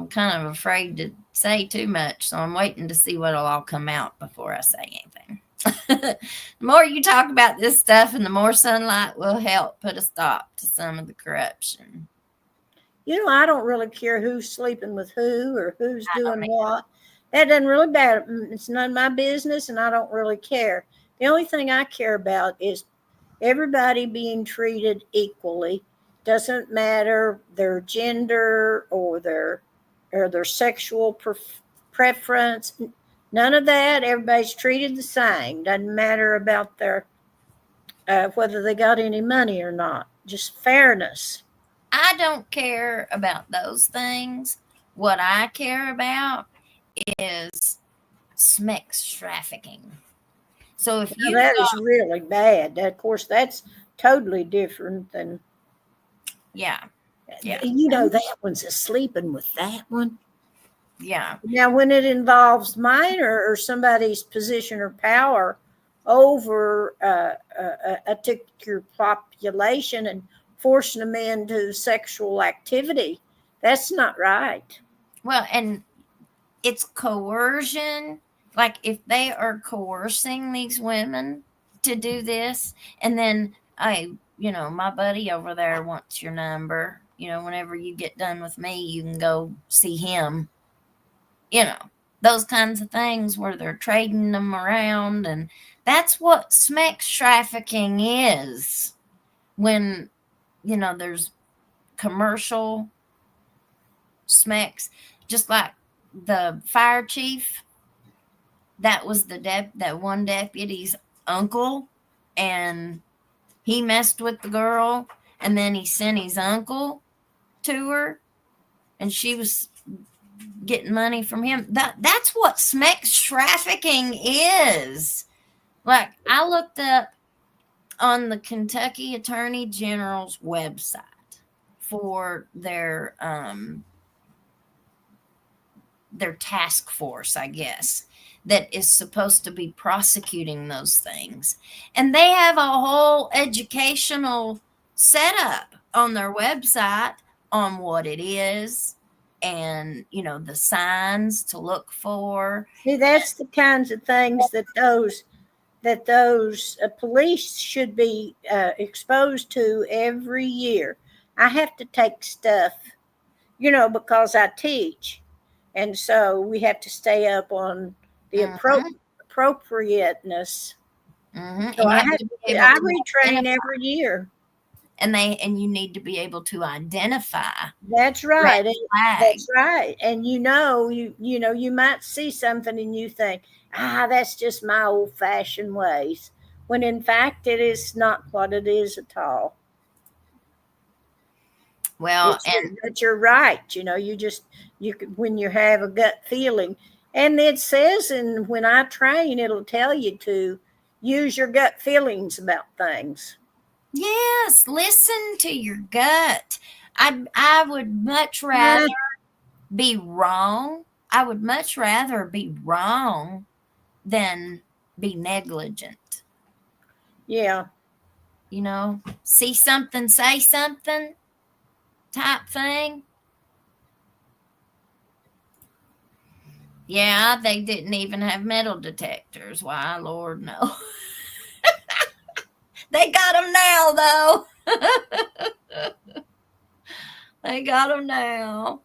kind of afraid to say too much, so I'm waiting to see what'll all come out before I say anything. The more you talk about this stuff and the more sunlight will help put a stop to some of the corruption. I don't really care who's sleeping with who or who's doing what. That doesn't really matter. It's none of my business, and I don't really care. The only thing I care about is everybody being treated equally. Doesn't matter their gender or their sexual preference. None of that. Everybody's treated the same. Doesn't matter about their whether they got any money or not. Just fairness. I don't care about those things. What I care about is sex trafficking. So if you that is really bad. Of course, that's totally different than. Yeah. That one's sleeping with that one. Yeah. Now, when it involves minor or somebody's position or power over a particular population and forcing them into sexual activity, that's not right. Well, and it's coercion. Like if they are coercing these women to do this, and then, hey, my buddy over there wants your number. Whenever you get done with me, you can go see him. Those kinds of things where they're trading them around. And that's what sex trafficking is. When, there's commercial sex, just like the fire chief, that was that one deputy's uncle, and he messed with the girl, and then he sent his uncle to her, and she was getting money from him. That's what sex trafficking is. Like, I looked up on the Kentucky Attorney General's website for their task force, I guess, that is supposed to be prosecuting those things. And they have a whole educational setup on their website on what it is and, the signs to look for. See, that's the kinds of things that those police should be exposed to every year. I have to take stuff, because I teach. And so we have to stay up on the appropriateness. Mm-hmm. So I retrain every year. And you need to be able to identify. That's right. That's right. And you might see something and you think, that's just my old-fashioned ways. When in fact it is not what it is at all. Well, but you're right. When you have a gut feeling, and it says, and when I train, it'll tell you to use your gut feelings about things. Yes, listen to your gut. I would much rather be wrong. I would much rather be wrong than be negligent. Yeah. See something, say something type thing. Yeah, they didn't even have metal detectors. Why, Lord, no. They got them now, though. They got them now.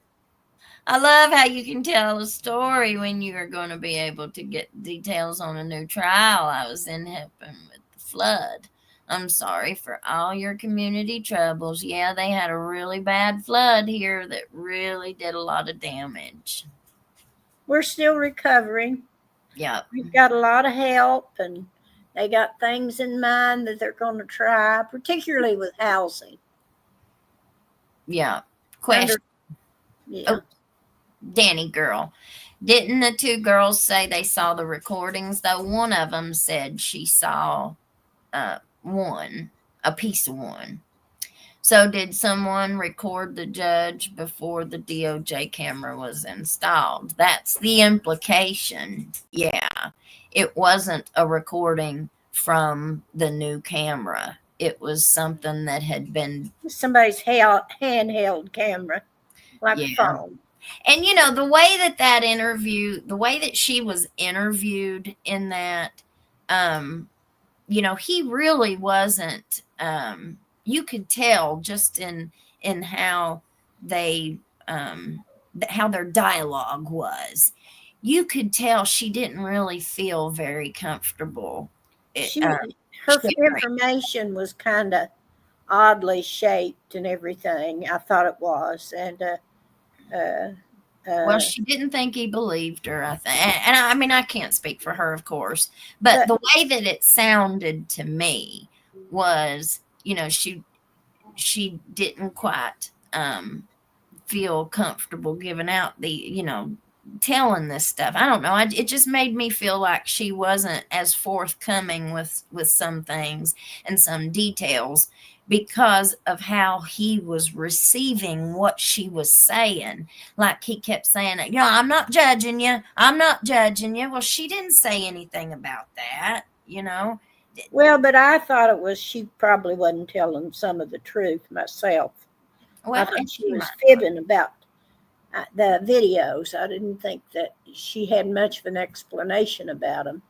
I love how you can tell a story when you are going to be able to get details on a new trial. I was in helping with the flood. I'm sorry for all your community troubles. Yeah, they had a really bad flood here that really did a lot of damage. We're still recovering. Yep. We've got a lot of help, and they got things in mind that they're going to try, particularly with housing. Yeah. Question. Yeah. Oh, Danny girl. Didn't the two girls say they saw the recordings, though? One of them said she saw a piece of one. So did someone record the judge before the DOJ camera was installed? That's the implication. Yeah. It wasn't a recording from the new camera. It was something that had been Somebody's handheld camera, like a yeah. phone. And the way that interview, the way that she was interviewed in that, he really wasn't. You could tell just in how they, how their dialogue was. You could tell she didn't really feel very comfortable. Her Sharing. information was kind of oddly shaped and everything. I thought it was, and Well, she didn't think he believed her, I think. And I mean, I can't speak for her, of course, but the way that it sounded to me was, she didn't quite feel comfortable giving out telling this stuff. I don't know. It just made me feel like she wasn't as forthcoming with some things and some details because of how he was receiving what she was saying. Like he kept saying, I'm not judging you. I'm not judging you. Well, she didn't say anything about that. well, but I thought it was she probably wasn't telling some of the truth myself. Well, I thought she was fibbing about the videos. I didn't think that she had much of an explanation about them.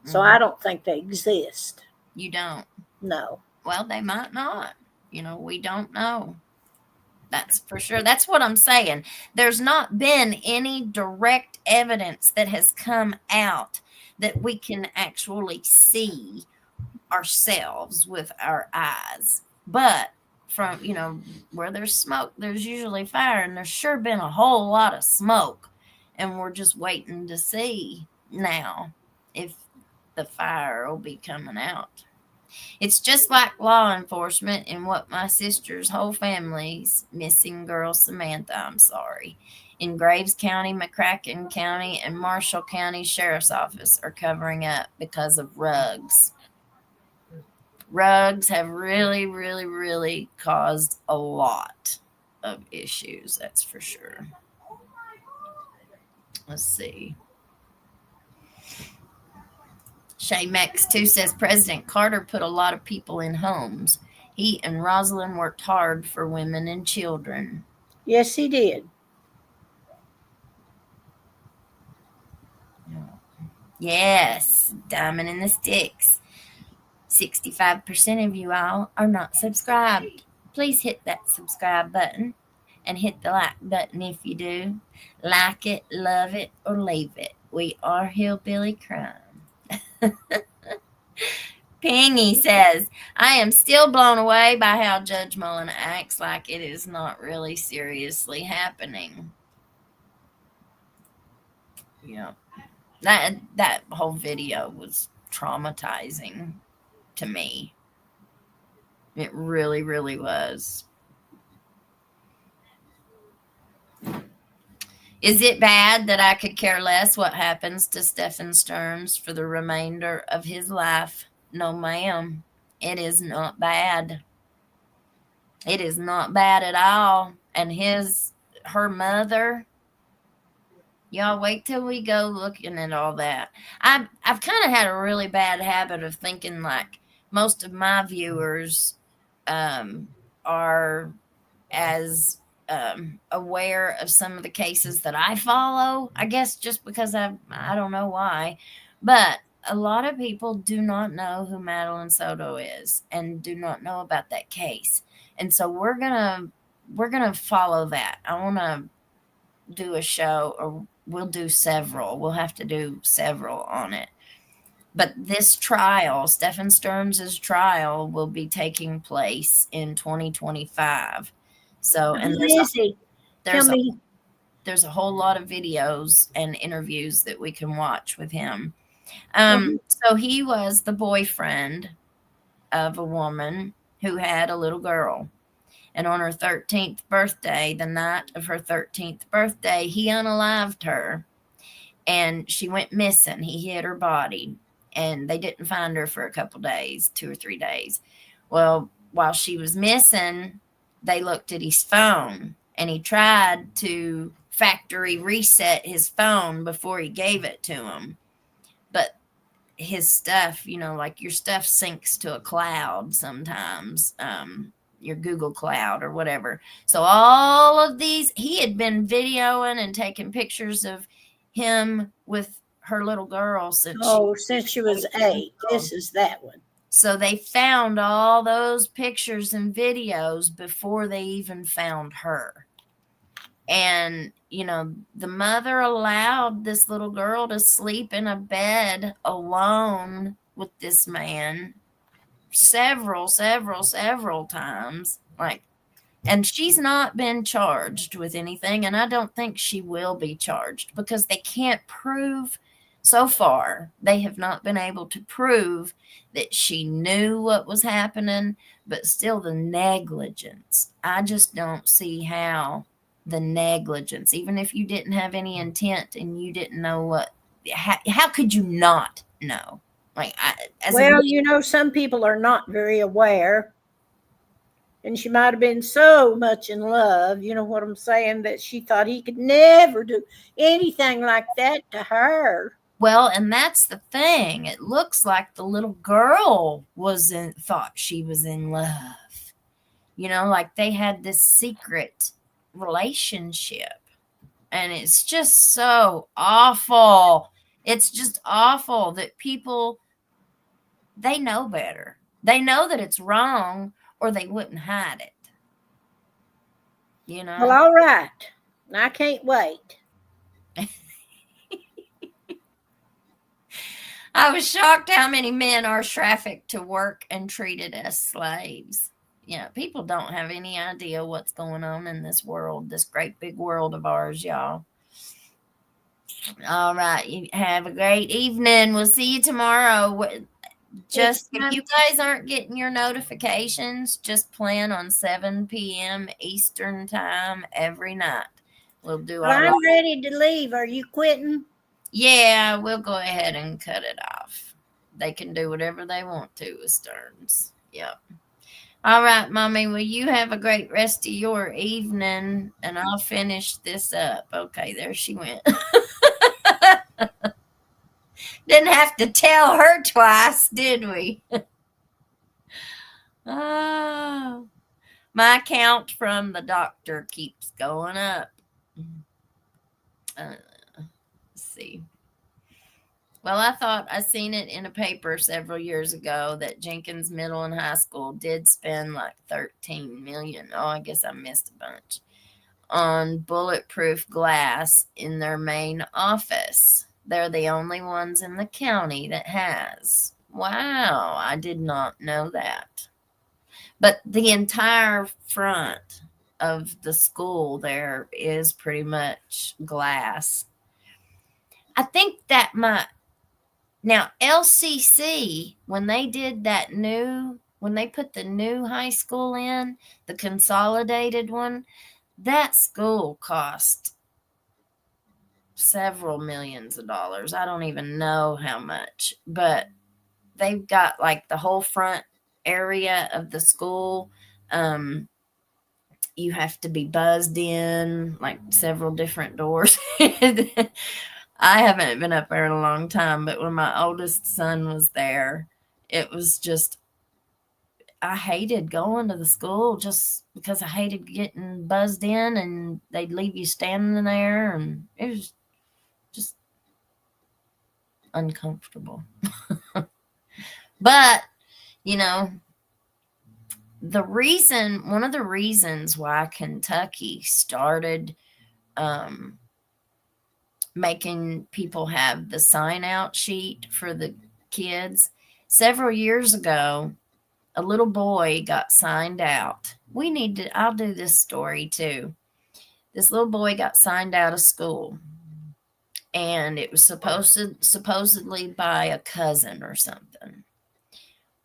So I don't think they exist. You don't? No. Well, they might not. We don't know. That's for sure. That's what I'm saying. There's not been any direct evidence that has come out that we can actually see ourselves with our eyes. But from, where there's smoke, there's usually fire. And there's sure been a whole lot of smoke. And we're just waiting to see now if the fire will be coming out. It's just like law enforcement and what my sister's whole family's missing girl, Samantha, I'm sorry, in Graves County, McCracken County, and Marshall County Sheriff's Office are covering up because of rugs. Rugs have really, really, really caused a lot of issues, that's for sure. Let's see. Shay Max 2 says President Carter put a lot of people in homes. He and Rosalind worked hard for women and children. Yes, he did. Yes, diamond in the sticks. 65% of you all are not subscribed. Please hit that subscribe button and hit the like button if you do. Like it, love it, or leave it. We are Hillbilly Crime. Pingy says, I am still blown away by how Judge Mullen acts like it is not really seriously happening. Yeah. That whole video was traumatizing to me. It really, really was. Is it bad that I could care less what happens to Stephen Stearns for the remainder of his life? No, ma'am. It is not bad. It is not bad at all. And her mother, y'all wait till we go looking at all that. I've kind of had a really bad habit of thinking like most of my viewers are as aware of some of the cases that I follow. I guess just because I don't know why, but a lot of people do not know who Madeline Soto is and do not know about that case. And so we're gonna follow that. I want to do a show, or we'll do several. We'll have to do several on it. But this trial, Stephen Stearns' trial, will be taking place in 2025. So, and Who is he? Tell there's a me. there's a whole lot of videos and interviews that we can watch with him. Mhm. So he was the boyfriend of a woman who had a little girl. And on her 13th birthday, the night of her 13th birthday, he unalived her and she went missing. He hid her body and they didn't find her for a couple days, 2 or 3 days. Well, while she was missing, they looked at his phone and he tried to factory reset his phone before he gave it to him. But his stuff, like your stuff syncs to a cloud sometimes, your Google Cloud or whatever. So all of these, he had been videoing and taking pictures of him with her little girl since Since she was 8. This is that one. So they found all those pictures and videos before they even found her. And, the mother allowed this little girl to sleep in a bed alone with this man several times. And she's not been charged with anything. And I don't think she will be charged because they can't prove, so far, they have not been able to prove that she knew what was happening, but still the negligence. I just don't see how the negligence, even if you didn't have any intent and you didn't know how could you not know? Some people are not very aware. And she might have been so much in love, you know what I'm saying, that she thought he could never do anything like that to her. Well, and that's the thing. It looks like the little girl thought she was in love. Like they had this secret relationship. And it's just so awful. It's just awful that people, they know better. They know that it's wrong or they wouldn't hide it. Well, all right. I can't wait. I was shocked how many men are trafficked to work and treated as slaves. People don't have any idea what's going on in this world, this great big world of ours, y'all. All right. You have a great evening. We'll see you tomorrow. Just if you guys aren't getting your notifications, just plan on 7 p.m. Eastern time every night. We'll do our I'm ready to leave. Are you quitting? Yeah, we'll go ahead and cut it off. They can do whatever they want to with Stearns. Yep. All right, Mommy. Well, you have a great rest of your evening, and I'll finish this up. Okay, there she went. Didn't have to tell her twice, did we? Oh, my count from the doctor keeps going up. Let's see. Well, I thought I seen it in a paper several years ago that Jenkins Middle and High School did spend like $13 million. Oh, I guess I missed a bunch on bulletproof glass in their main office. They're the only ones in the county that has. Wow, I did not know that. But the entire front of the school there is pretty much glass. I think that now LCC, when they put the new high school in, the consolidated one, that school cost several millions of dollars. I don't even know how much, but they've got like the whole front area of the school. You have to be buzzed in like several different doors. I haven't been up there in a long time, but when my oldest son was there, it was just I hated going to the school just because I hated getting buzzed in and they'd leave you standing there, and it was just uncomfortable. But, you know, one of the reasons why Kentucky started making people have the sign out sheet for the kids, several years ago, a little boy got signed out. I'll do this story too. This little boy got signed out of school, and it was supposedly by a cousin or something.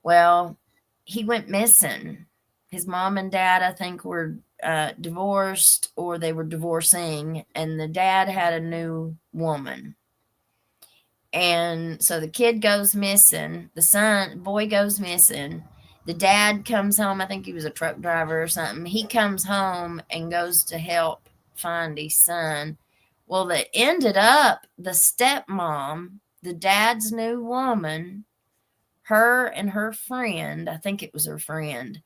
Well, he went missing. His mom and dad, I think, were divorced, or they were divorcing, and the dad had a new woman. And so the kid goes missing. Boy goes missing. The dad comes home. I think he was a truck driver or something. He comes home and goes to help find his son. Well, that ended up the stepmom, the dad's new woman, her and her friend, I think it was her friend,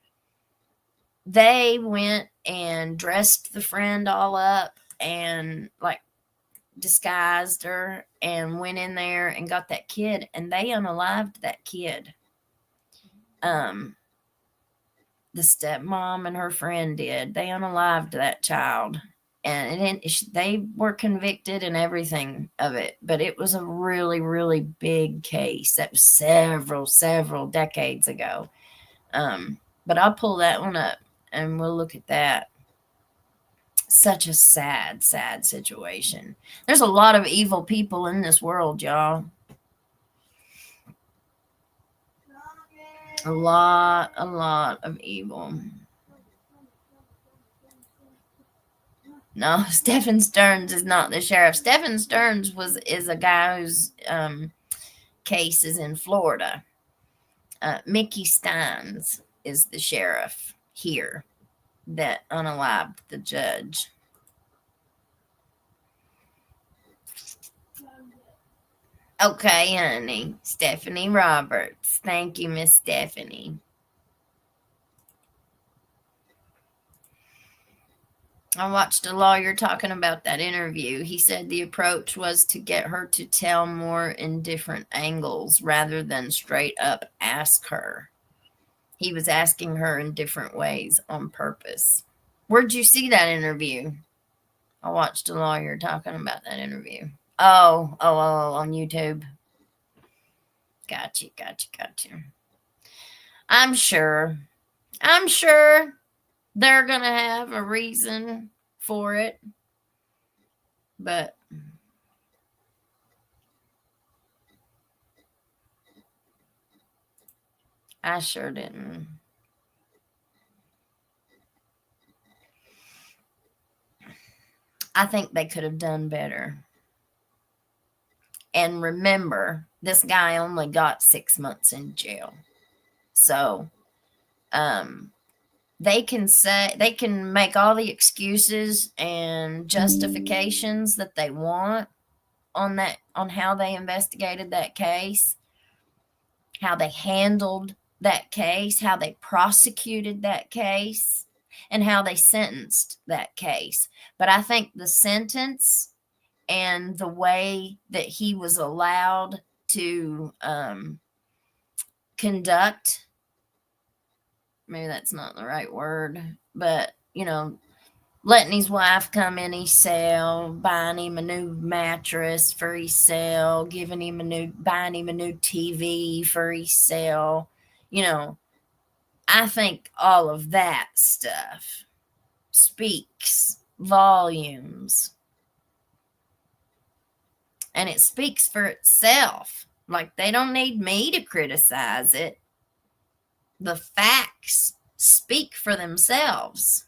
they went and dressed the friend all up and like disguised her and went in there and got that kid, and they unalived that kid. The stepmom and her friend did. They unalived that child, and they were convicted and everything of it. But it was a really, really big case. That was several decades ago. But I'll pull that one up and we'll look at that. Such a sad situation. There's a lot of evil people in this world, y'all. A lot of evil. No, Stephen Stearns is not the sheriff. Stephen Stearns is a guy whose case is in Florida. Mickey Steins is the sheriff here that unalived the judge. Okay, honey. Stephanie Roberts. Thank you, Miss Stephanie. I watched a lawyer talking about that interview. He said the approach was to get her to tell more in different angles rather than straight up ask her. He was asking her in different ways on purpose. Where'd you see that interview? I watched a lawyer talking about that interview. Oh, on YouTube. Gotcha. I'm sure they're going to have a reason for it. But I sure didn't. I think they could have done better. And remember, this guy only got 6 months in jail. So, they can make all the excuses and justifications that they want on how they investigated that case, how they handled that case, how they prosecuted that case, and how they sentenced that case. But I think the sentence and the way that he was allowed to conduct, maybe that's not the right word, but, letting his wife come in his cell, buying him a new mattress for his cell, buying him a new TV for his cell, I think all of that stuff speaks volumes. And it speaks for itself. Like, they don't need me to criticize it. The facts speak for themselves.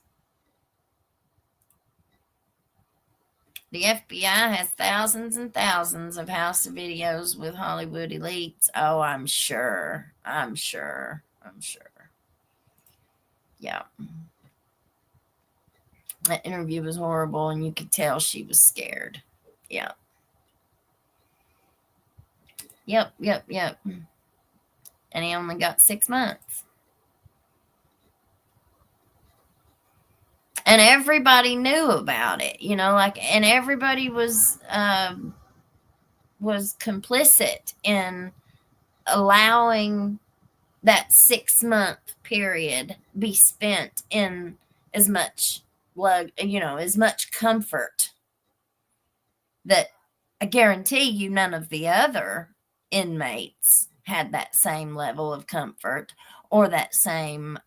The FBI has thousands and thousands of house videos with Hollywood elites. Oh, I'm sure. Yeah. That interview was horrible, and you could tell she was scared. Yeah. Yep. And he only got 6 months. And everybody knew about it, and everybody was complicit in allowing that 6-month period be spent in as much as much comfort that I guarantee you none of the other inmates had that same level of comfort or that same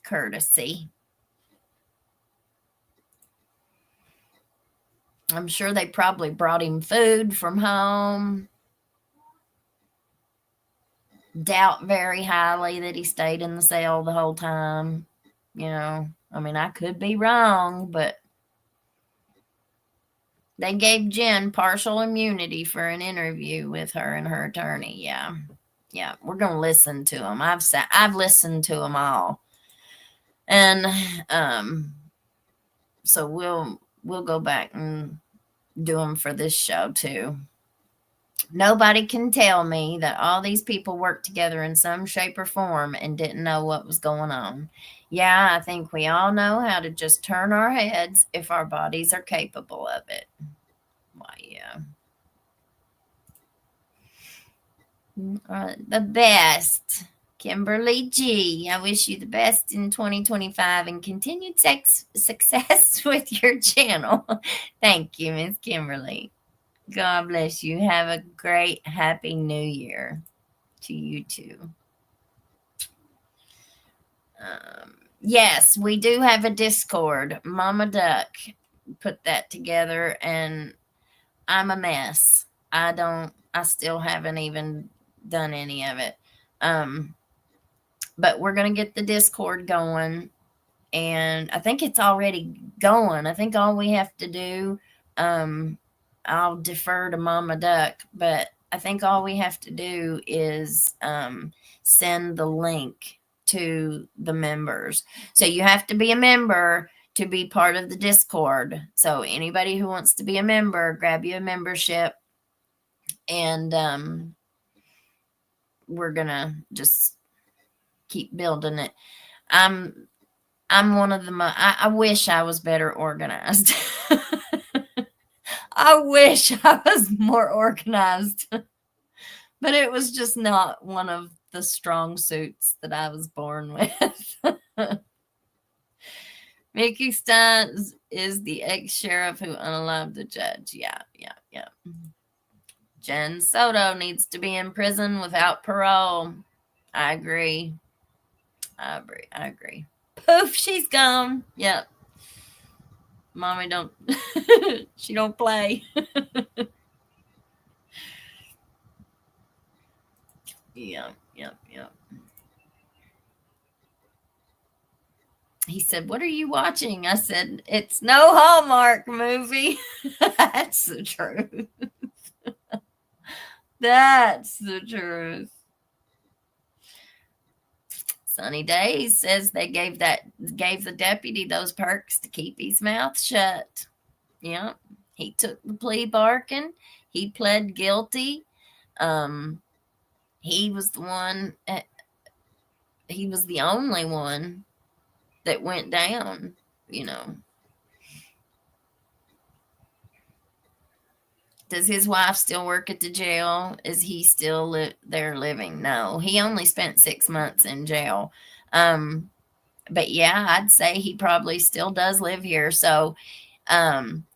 courtesy. I'm sure they probably brought him food from home. Doubt very highly that he stayed in the cell the whole time. I mean, I could be wrong, but they gave Jen partial immunity for an interview with her and her attorney. Yeah, we're gonna listen to them. I've listened to them all, and so we'll go back and do them for this show too. Nobody can tell me that all these people worked together in some shape or form and didn't know what was going on. Yeah, I think we all know how to just turn our heads if our bodies are capable of it. Why, yeah. The best. Kimberly G. I wish you the best in 2025 and continued success with your channel. Thank you, Miss Kimberly. God bless you. Have a great, happy new year to you too. Yes, we do have a Discord. Mama Duck put that together, and I'm a mess. I still haven't even done any of it. But we're going to get the Discord going, and I think it's already going. I think all we have to do, I'll defer to Mama Duck, but I think all we have to do is send the link to the members. So you have to be a member to be part of the Discord. So anybody who wants to be a member, grab you a membership, and we're gonna just keep building it. I'm one of the I wish I was better organized. I wish I was more organized, but it was just not one of the strong suits that I was born with. Mickey Stein is the ex-sheriff who unalived the judge. Yeah. Jen Soto needs to be in prison without parole. I agree. Poof, she's gone. Yep. Mommy don't, she don't play. Yep. He said, "What are you watching?" I said, "It's no Hallmark movie." That's the truth. That's the truth. Sunny Days says they gave the deputy those perks to keep his mouth shut. Yeah, he took the plea bargain. He pled guilty. He was the one. He was the only one that went down. Does his wife still work at the jail? Is he still there living? No, he only spent 6 months in jail. But yeah, I'd say he probably still does live here. So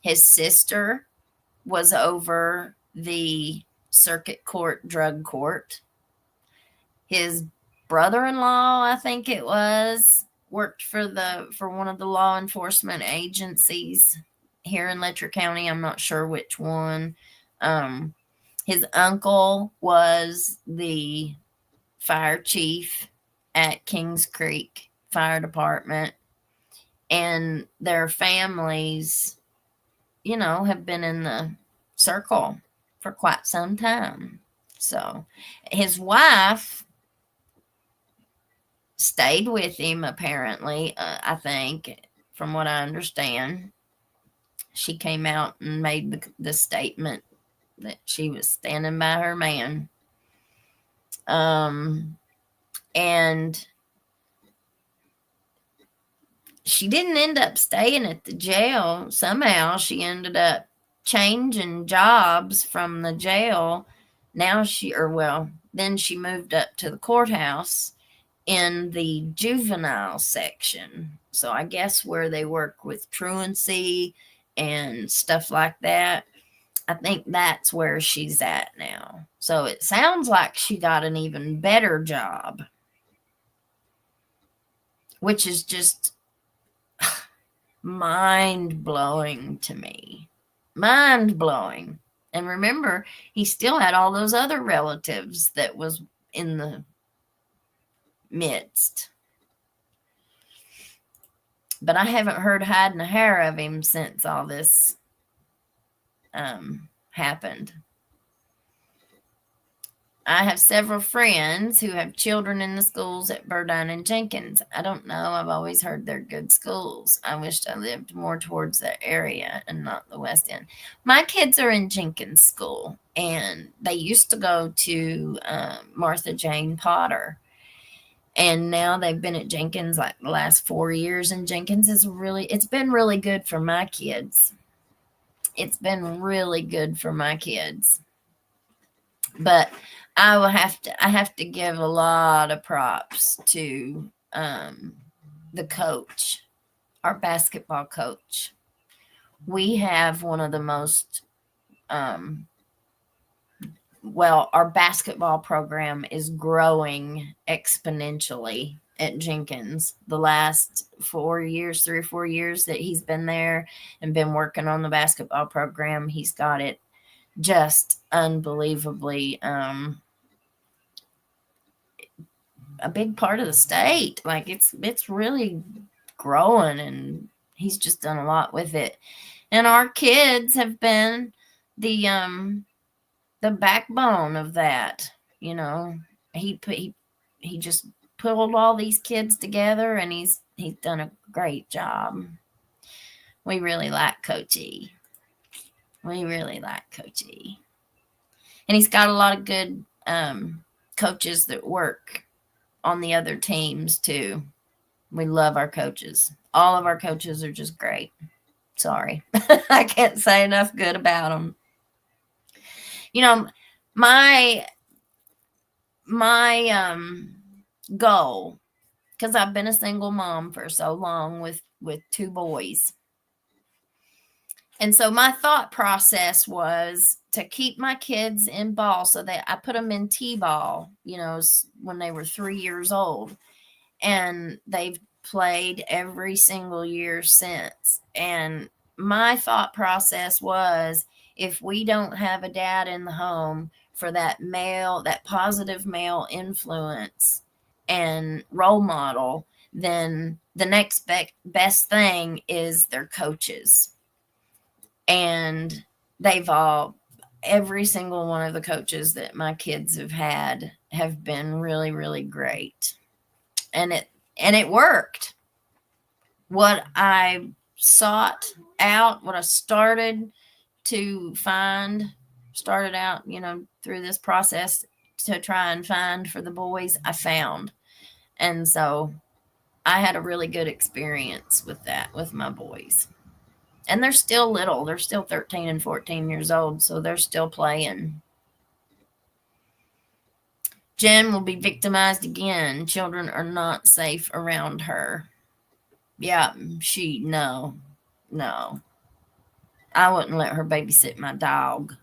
his sister was over the circuit court drug court. His brother-in-law, I think it was, worked for one of the law enforcement agencies here in Letcher County. I'm not sure which one. His uncle was the fire chief at Kings Creek Fire Department, and their families, have been in the circle for quite some time. So his wife stayed with him, apparently, I think, from what I understand. She came out and made the statement that she was standing by her man. And she didn't end up staying at the jail. Somehow she ended up changing jobs from the jail. Then she moved up to the courthouse in the juvenile section. So I guess where they work with truancy and stuff like that. I think that's where she's at now. So it sounds like she got an even better job, which is just mind blowing to me. Mind blowing. And remember, he still had all those other relatives that was in the midst. But I haven't heard hide and a hair of him since all this happened. I have several friends who have children in the schools at Burdine and Jenkins. I don't know. I've always heard they're good schools. I wished I lived more towards that area and not the West End. My kids are in Jenkins School, and they used to go to Martha Jane Potter. And now they've been at Jenkins like the last 4 years, and Jenkins it's been really good for my kids. It's been really good for my kids. But I have to give a lot of props to the coach, our basketball coach. We have one of the most our basketball program is growing exponentially at Jenkins. The last 3 or 4 years that he's been there and been working on the basketball program, he's got it just unbelievably a big part of the state. Like it's really growing, and he's just done a lot with it. And our kids have been the backbone of that. You know, he just pulled all these kids together, and he's done a great job. We really like Coach E. We really like Coach E. And he's got a lot of good coaches that work on the other teams too. We love our coaches. All of our coaches are just great. Sorry. I can't say enough good about them. You know, my goal, because I've been a single mom for so long with 2 boys. And so my thought process was to keep my kids in ball, so that I put them in T-ball, when they were 3 years old. And they've played every single year since. And my thought process was, if we don't have a dad in the home for that positive male influence and role model, then the next best thing is their coaches. And every single one of the coaches that my kids have had have been really, really great. And it worked. What I sought out, what I started out, through this process to try and find for the boys, I found. And so I had a really good experience with that, with my boys. And they're still little. They're still 13 and 14 years old, so they're still playing. Jen will be victimized again. Children are not safe around her. Yeah, no. I wouldn't let her babysit my dog.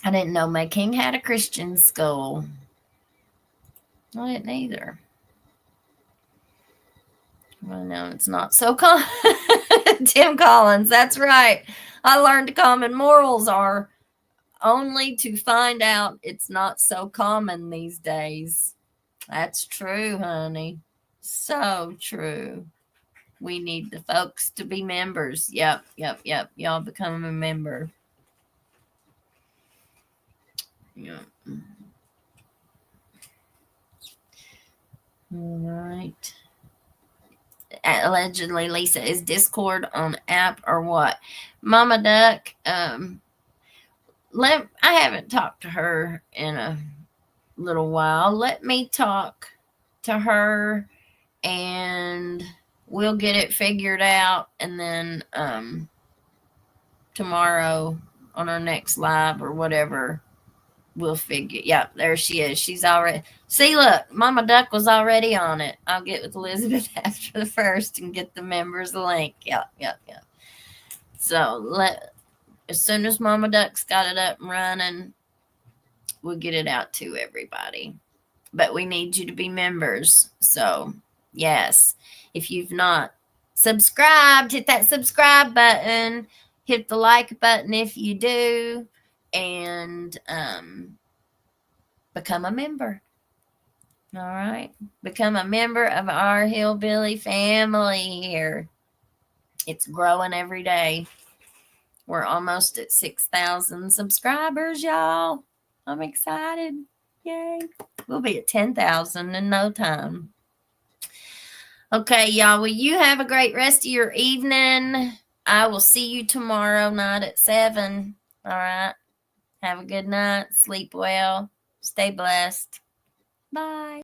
I didn't know May King had a Christian school. I didn't either. Well, no, it's not so common. Tim Collins, that's right. I learned common morals are only to find out it's not so common these days. That's true, honey. So true. We need the folks to be members. Yep. Y'all become a member. Yep. All right. Allegedly, Lisa, is Discord on app or what? Mama Duck, I haven't talked to her in a little while. Let me talk to her and we'll get it figured out. And then tomorrow on our next live or whatever, we'll figure. Yeah, there she is. She's already. See, look, Mama Duck was already on it. I'll get with Elizabeth after the first and get the members link. Yeah. So as soon as Mama Duck's got it up and running, we'll get it out to everybody. But we need you to be members. So yes, if you've not subscribed, hit that subscribe button. Hit the like button if you do, and become a member. All right. Become a member of our Hillbilly family here. It's growing every day. We're almost at 6,000 subscribers, y'all. I'm excited. Yay. We'll be at 10,000 in no time. Okay, y'all. Well, you have a great rest of your evening. I will see you tomorrow night at 7. All right. Have a good night. Sleep well. Stay blessed. Bye.